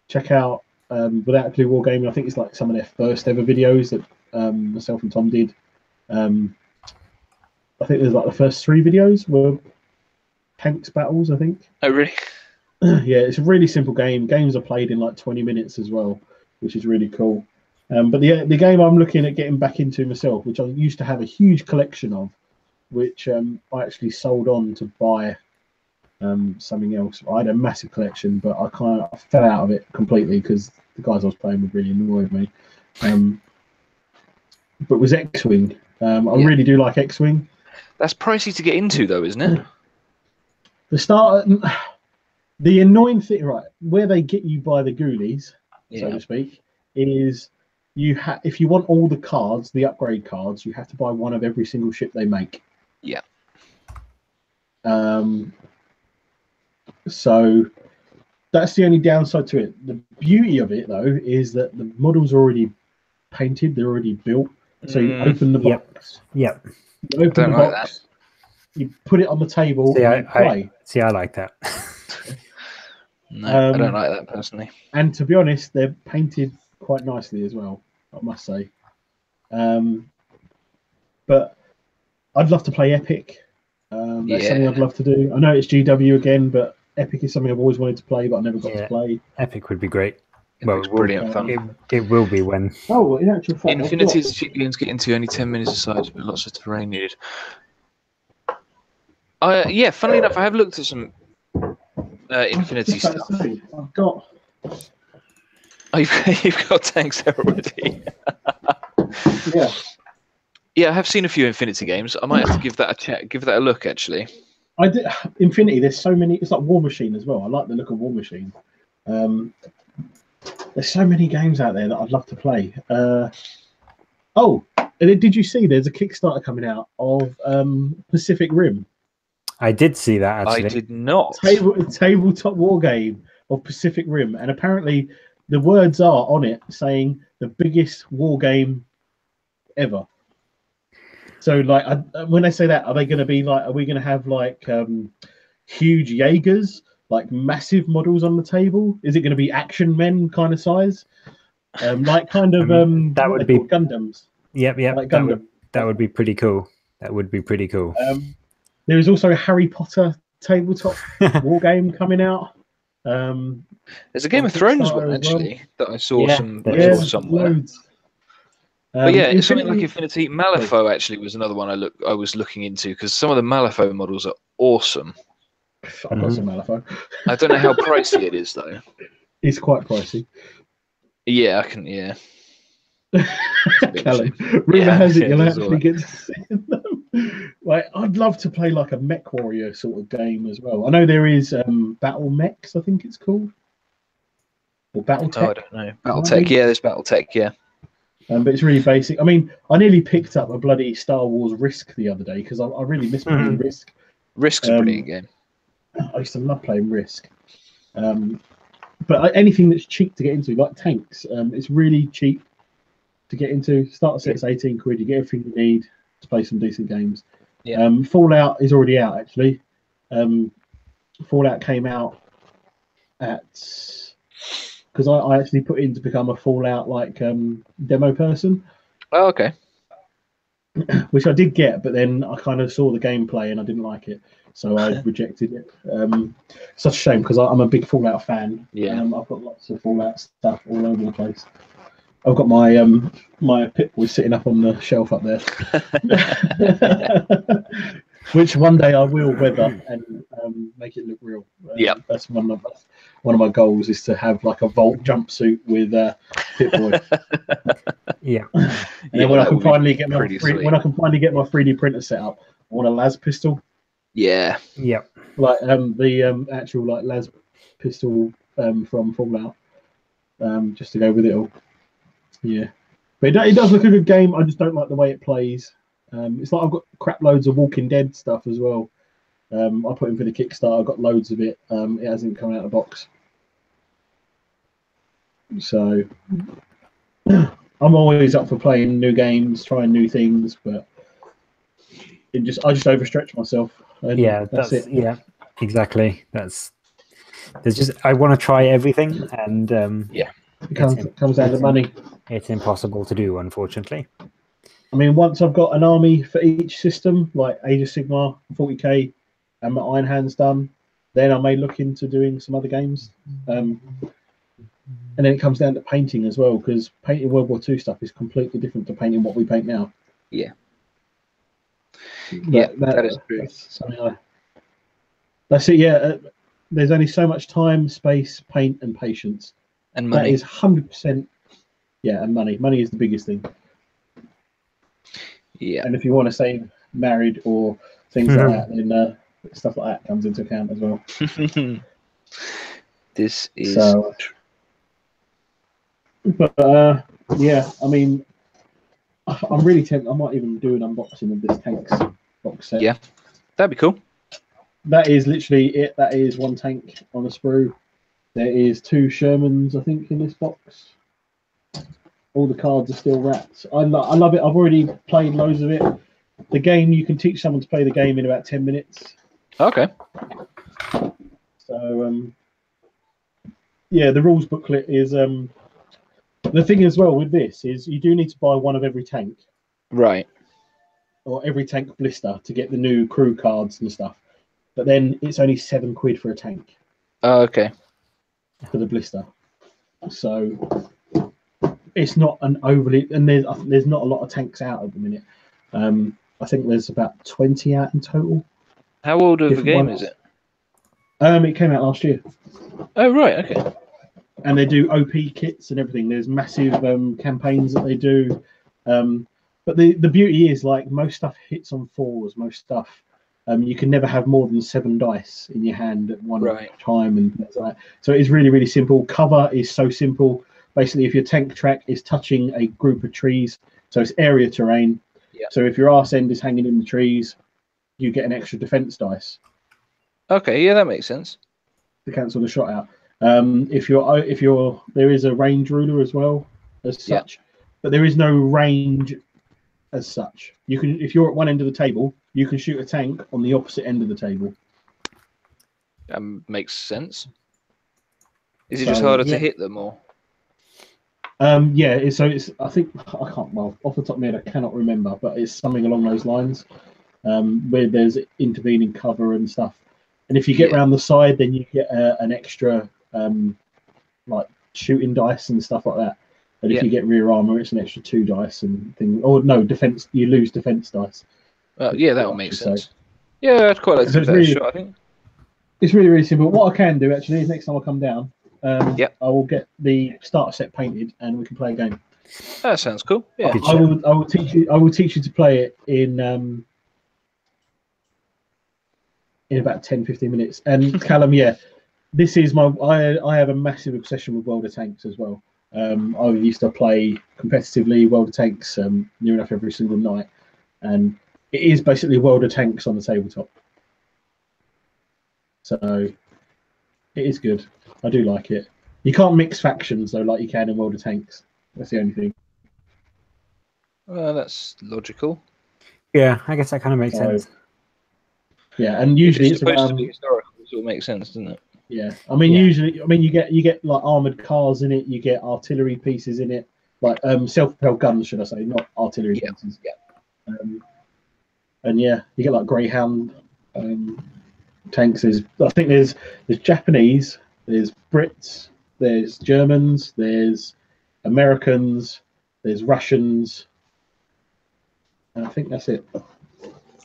check out Without a Clue Wargaming. I think it's like some of their first ever videos that myself and Tom did. I think there's like the first 3 videos were tanks battles, I think. Oh, really? Yeah, it's a really simple game. Games are played in like 20 minutes as well, which is really cool. But the game I'm looking at getting back into myself, which I used to have a huge collection of, which I actually sold on to buy something else. I had a massive collection, but I fell out of it completely because the guys I was playing would really annoyed me. But it was X-Wing. I really do like X-Wing. That's pricey to get into, though, isn't it? The annoying thing, right, where they get you by the ghoulies, so to speak, is if you want all the cards, the upgrade cards, you have to buy one of every single ship they make. Yeah. So that's the only downside to it. The beauty of it, though, is that the models are already painted, they're already built. So you open the box. Yep. You open the box. You put it on the table and you play. I like that. No, I don't like that personally. And to be honest, they're painted quite nicely as well, I must say. But I'd love to play Epic. That's something I'd love to do. I know it's GW again, but Epic is something I've always wanted to play, but I never got to play. Epic would be great. Well, it's brilliant fun. It will be when. Oh, in actual fact, Infinity is cheap games get into only 10 minutes aside, but lots of terrain needed. Funnily enough, I have looked at some Infinity stuff. I've got. Oh, you've got tanks there already. Yeah. Yeah, I have seen a few Infinity games. I might have to give that a check, give that a look, actually. I did Infinity. There's so many. It's like War Machine as well. I like the look of War Machine. There's so many games out there that I'd love to play. Did you see? There's a Kickstarter coming out of Pacific Rim. I did see that. Actually, I did not. Tabletop war game of Pacific Rim, and apparently the words are on it saying the biggest war game ever. So, like, when I say that, are they going to be like? Are we going to have like huge Jaegers, like massive models on the table? Is it going to be action men kind of size? Like kind of that would be Gundams. Yep. Like Gundam. That would be pretty cool. That would be pretty cool. There is also a Harry Potter tabletop war game coming out. There's a Game of Thrones one actually that I saw somewhere. Loads. But it's something like Infinity. Malifaux actually was another one I was looking into because some of the Malifaux models are awesome. I've got some Malifaux. I don't know how pricey it is though. It's quite pricey. Yeah, I can. Yeah. Callum, rumor has it you'll actually get to see them. Like, I'd love to play like a Mech Warrior sort of game as well. I know there is Battle Mechs, I think it's called, or Battle Tech. Oh, I don't know. Battle Tech, yeah, there's Battle Tech, yeah. But it's really basic. I mean, I nearly picked up a bloody Star Wars Risk the other day because I really miss playing Risk. Risk's a brilliant game. I used to love playing Risk. But anything that's cheap to get into, like tanks, it's really cheap to get into. Starter set's 18 quid. You get everything you need to play some decent games. Yeah. Fallout is already out, actually. Fallout came out because I actually put in to become a Fallout demo person. Oh, okay. Which I did get, but then I kind of saw the gameplay and I didn't like it, so I rejected it. Such a shame because I'm a big Fallout fan. Yeah. I've got lots of Fallout stuff all over the place. I've got my my Pip-Boy sitting up on the shelf up there, which one day I will weather and make it look real. Yeah, that's one of my goals is to have like a Vault jumpsuit with Pip-Boy. Yeah, and then when I can finally get my 3D printer set up, I want a las pistol. Yeah. Yep. Like the actual like las pistol from Fallout, just to go with it all. Yeah, but it does look a good game. I just don't like the way it plays. It's like I've got crap loads of Walking Dead stuff as well. I put in for the Kickstarter. I got loads of it. It hasn't come out of the box. So I'm always up for playing new games, trying new things, but I just overstretch myself. Yeah, that's it. Yeah, exactly. I want to try everything, and yeah. It comes down to money. It's impossible to do, unfortunately. I mean, once I've got an army for each system, like Age of Sigmar, 40k, and my Iron Hand's done, then I may look into doing some other games. And then it comes down to painting as well, because painting World War II stuff is completely different to painting what we paint now. Yeah. That is true. That's it. Yeah, there's only so much time, space, paint, and patience, and money. That is 100%. Yeah, and money. Money is the biggest thing. Yeah. And if you want to save married or things like that, then stuff like that comes into account as well. This is. So, but yeah, I mean, I'm really tempted. I might even do an unboxing of this tanks box set. Yeah, that'd be cool. That is literally it. That is one tank on a sprue. There is 2 Shermans, I think, in this box. All the cards are still wrapped. I love it. I've already played loads of it. The game, you can teach someone to play the game in about 10 minutes. Okay. So, yeah, the rules booklet is... the thing as well with this is you do need to buy one of every tank. Right. Or every tank blister to get the new crew cards and stuff. But then it's only £7 for a tank. Oh, okay. For the blister. So it's not an overly... And there's not a lot of tanks out at the minute. I think there's about 20 out in total. How old of a game is it? It came out last year. Oh, right, okay. And they do OP kits and everything. There's massive campaigns that they do. But the beauty is, like, most stuff hits on 4s, most stuff. You can never have more than 7 dice in your hand at one time. And things like that. So it's really, really simple. Cover is so simple. Basically, if your tank track is touching a group of trees, so it's area terrain. Yeah. So if your arse end is hanging in the trees, you get an extra defense dice. Okay, yeah, that makes sense. To cancel the shot out. If you're there is a range ruler as well as such, but there is no range as such. You can, if you're at one end of the table, you can shoot a tank on the opposite end of the table. Makes sense. Is it just harder to hit them, or? Yeah. So it's. I think I can't. Well, off the top of my head, I cannot remember, but it's something along those lines, where there's intervening cover and stuff. And if you get around the side, then you get an extra, like shooting dice and stuff like that. And if you get rear armor, it's an extra 2 dice and things. Or no, defense. You lose defense dice. Yeah, that will make sense. Yeah, I'd quite like to give that a shot, I think. It's really, really simple. What I can do actually is next time I come down, I will get the starter set painted and we can play a game. That sounds cool. Yeah, I will teach you. I will teach you to play it in about 10-15 minutes. And Callum, this is my. I have a massive obsession with World of Tanks as well. I used to play competitively World of Tanks near enough every single night, and it is basically World of Tanks on the tabletop. So it is good. I do like it. You can't mix factions though, like you can in World of Tanks. That's the only thing. Well, that's logical. Yeah, I guess that kind of makes sense. Yeah, and usually it's supposed to be historical, so it makes sense, doesn't it? Yeah, I mean, usually, you get like armored cars in it. You get artillery pieces in it, like self-propelled guns, should I say, not artillery pieces. Yeah. And you get like Greyhound tanks. I think there's Japanese, there's Brits, there's Germans, there's Americans, there's Russians, and I think that's it.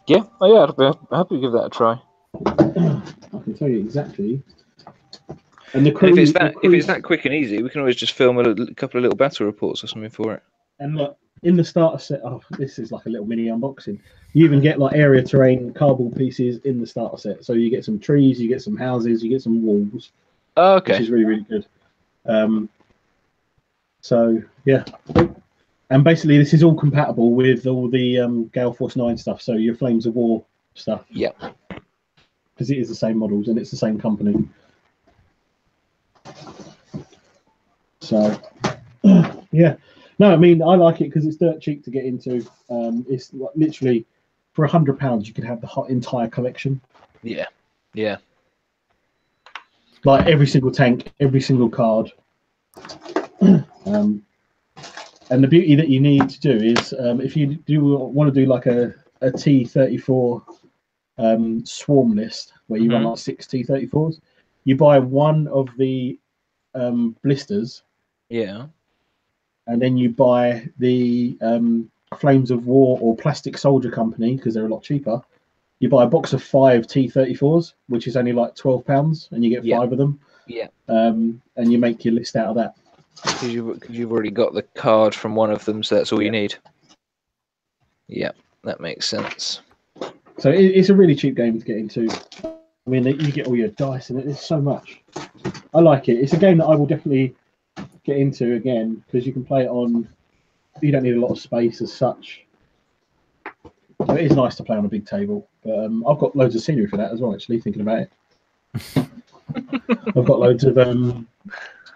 Yeah, I'd be happy to give that a try. I can tell you exactly. And the crew, if it's that quick and easy, we can always just film a couple of little battle reports or something for it. And look, in the starter set, this is like a little mini unboxing. You even get like area terrain cardboard pieces in the starter set. So you get some trees, you get some houses, you get some walls. Oh, okay. Which is really, really good. So yeah, and basically this is all compatible with all the Gale Force 9 stuff. So your Flames of War stuff. Yeah. Because it is the same models and it's the same company. So yeah. No, I mean, I like it because it's dirt cheap to get into. It's like literally for £100 you could have the entire collection. Yeah, yeah. Like every single tank, every single card. And the beauty that you need to do is, if you do want to do like a T-34 swarm list where you run like 6 T-34s, you buy one of the blisters. Yeah. And then you buy the Flames of War or Plastic Soldier Company, because they're a lot cheaper, you buy a box of 5 T-34s, which is only like £12, and you get 5 of them. Yeah. And you make your list out of that. Because you've already got the card from one of them, so that's all you need. Yeah, that makes sense. So it's a really cheap game to get into. I mean, you get all your dice in it. There's so much. I like it. It's a game that I will definitely get into again, because you can play it on. You don't need a lot of space as such. So it is nice to play on a big table. But I've got loads of scenery for that as well. Actually, thinking about it, I've got loads of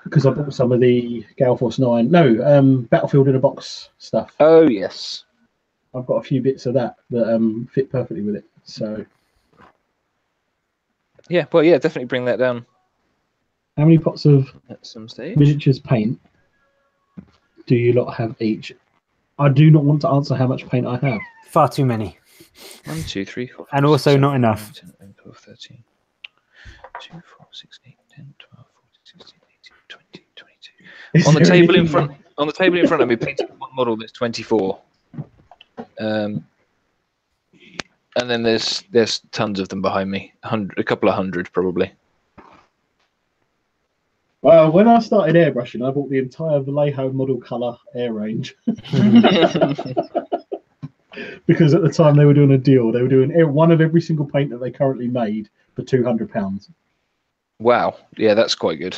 because I bought some of the Gale Force 9. No, Battlefield in a Box stuff. Oh yes. I've got a few bits of that fit perfectly with it. So yeah, well, yeah, definitely bring that down. How many pots of at some stage miniatures paint do you lot have each? I do not want to answer how much paint I have. Far too many. 1, 2, 3, 4, 5, and also 7, not enough. 9, 10, 11, 12, 13. 2, 4, 6, 8, 10, 12, 14, 16, 18, 20, 22. On the table in front. On the table in front of me, painted one model. There's 24. And then there's tons of them behind me. A couple of hundred probably. Well, when I started airbrushing, I bought the entire Vallejo model colour air range. Because at the time they were doing a deal. They were doing one of every single paint that they currently made for £200. Wow. Yeah, that's quite good.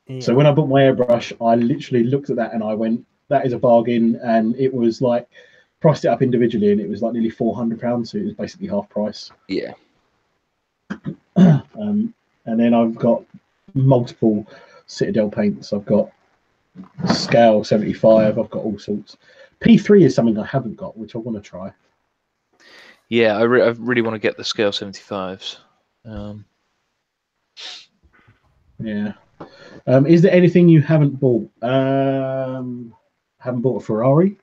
Yeah. So when I bought my airbrush, I literally looked at that and I went, that is a bargain. And it was like, priced it up individually and it was like nearly £400. So it was basically half price. Yeah. And then I've got multiple Citadel paints. I've got Scale 75. I've got all sorts. P3 is something I haven't got, which I want to try. Yeah, I really want to get the Scale 75s. Yeah. Is there anything you haven't bought? Haven't bought a Ferrari.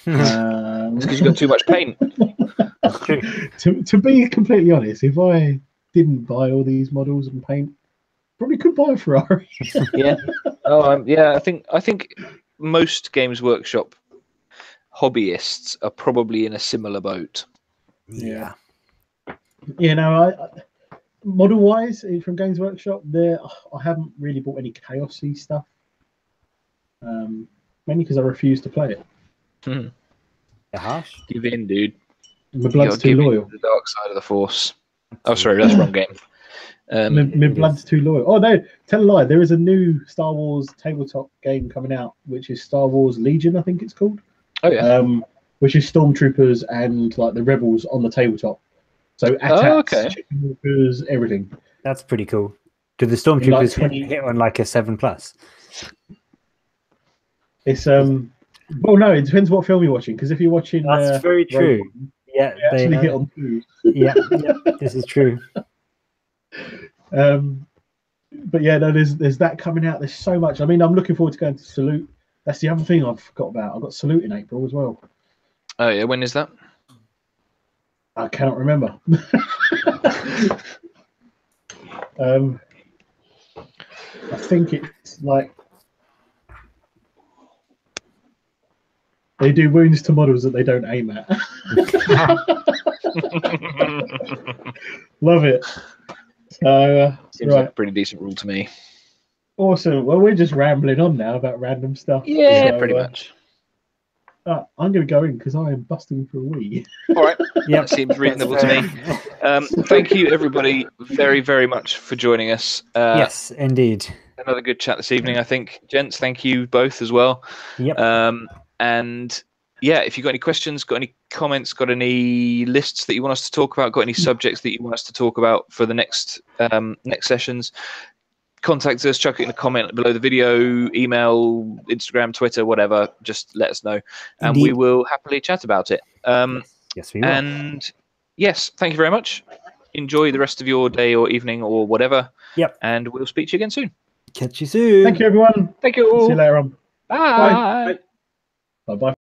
It's because you've got too much paint. To be completely honest, if I didn't buy all these models and paint, probably could buy a Ferrari. Yeah. Oh, yeah. I think most Games Workshop hobbyists are probably in a similar boat. Yeah. You know, model wise from Games Workshop, I haven't really bought any chaosy stuff. Mainly because I refuse to play it. Harsh. Give in, dude. My blood's too loyal. The dark side of the Force. Oh, sorry, that's the wrong game. My blood's too loyal. Oh no, tell a lie. There is a new Star Wars tabletop game coming out, which is Star Wars Legion, I think it's called. Oh yeah. Which is stormtroopers and like the rebels on the tabletop. So attacks, troopers, everything. That's pretty cool. Do the stormtroopers hit on like a 7+? It's well, no, it depends what film you're watching. Because if you're watching, that's very true. Yeah, they actually hit on 2. Yeah, this is true. But yeah, no, there's that coming out. There's so much. I mean, I'm looking forward to going to Salute. That's the other thing I forgot about. I've got Salute in April as well. Oh yeah, when is that? I cannot remember. I think it's like they do wounds to models that they don't aim at. Love it. Seems like a pretty decent rule to me. Awesome. Well, we're just rambling on now about random stuff. Yeah, so, pretty much. I'm going to go in because I am busting for a wee. All right. Yeah, that seems reasonable to me. Thank you, everybody, very, very much for joining us. Yes, indeed. Another good chat this evening, I think. Gents, thank you both as well. Yep. And yeah, if you've got any questions, got any comments, got any lists that you want us to talk about, got any subjects that you want us to talk about for the next sessions, contact us, chuck it in a comment below the video, email, Instagram, Twitter, whatever. Just let us know, and we will happily chat about it. Yes, we will. And yes, thank you very much. Enjoy the rest of your day or evening or whatever. Yep. And we'll speak to you again soon. Catch you soon. Thank you, everyone. Thank you. See you later on. Bye. Bye. Bye.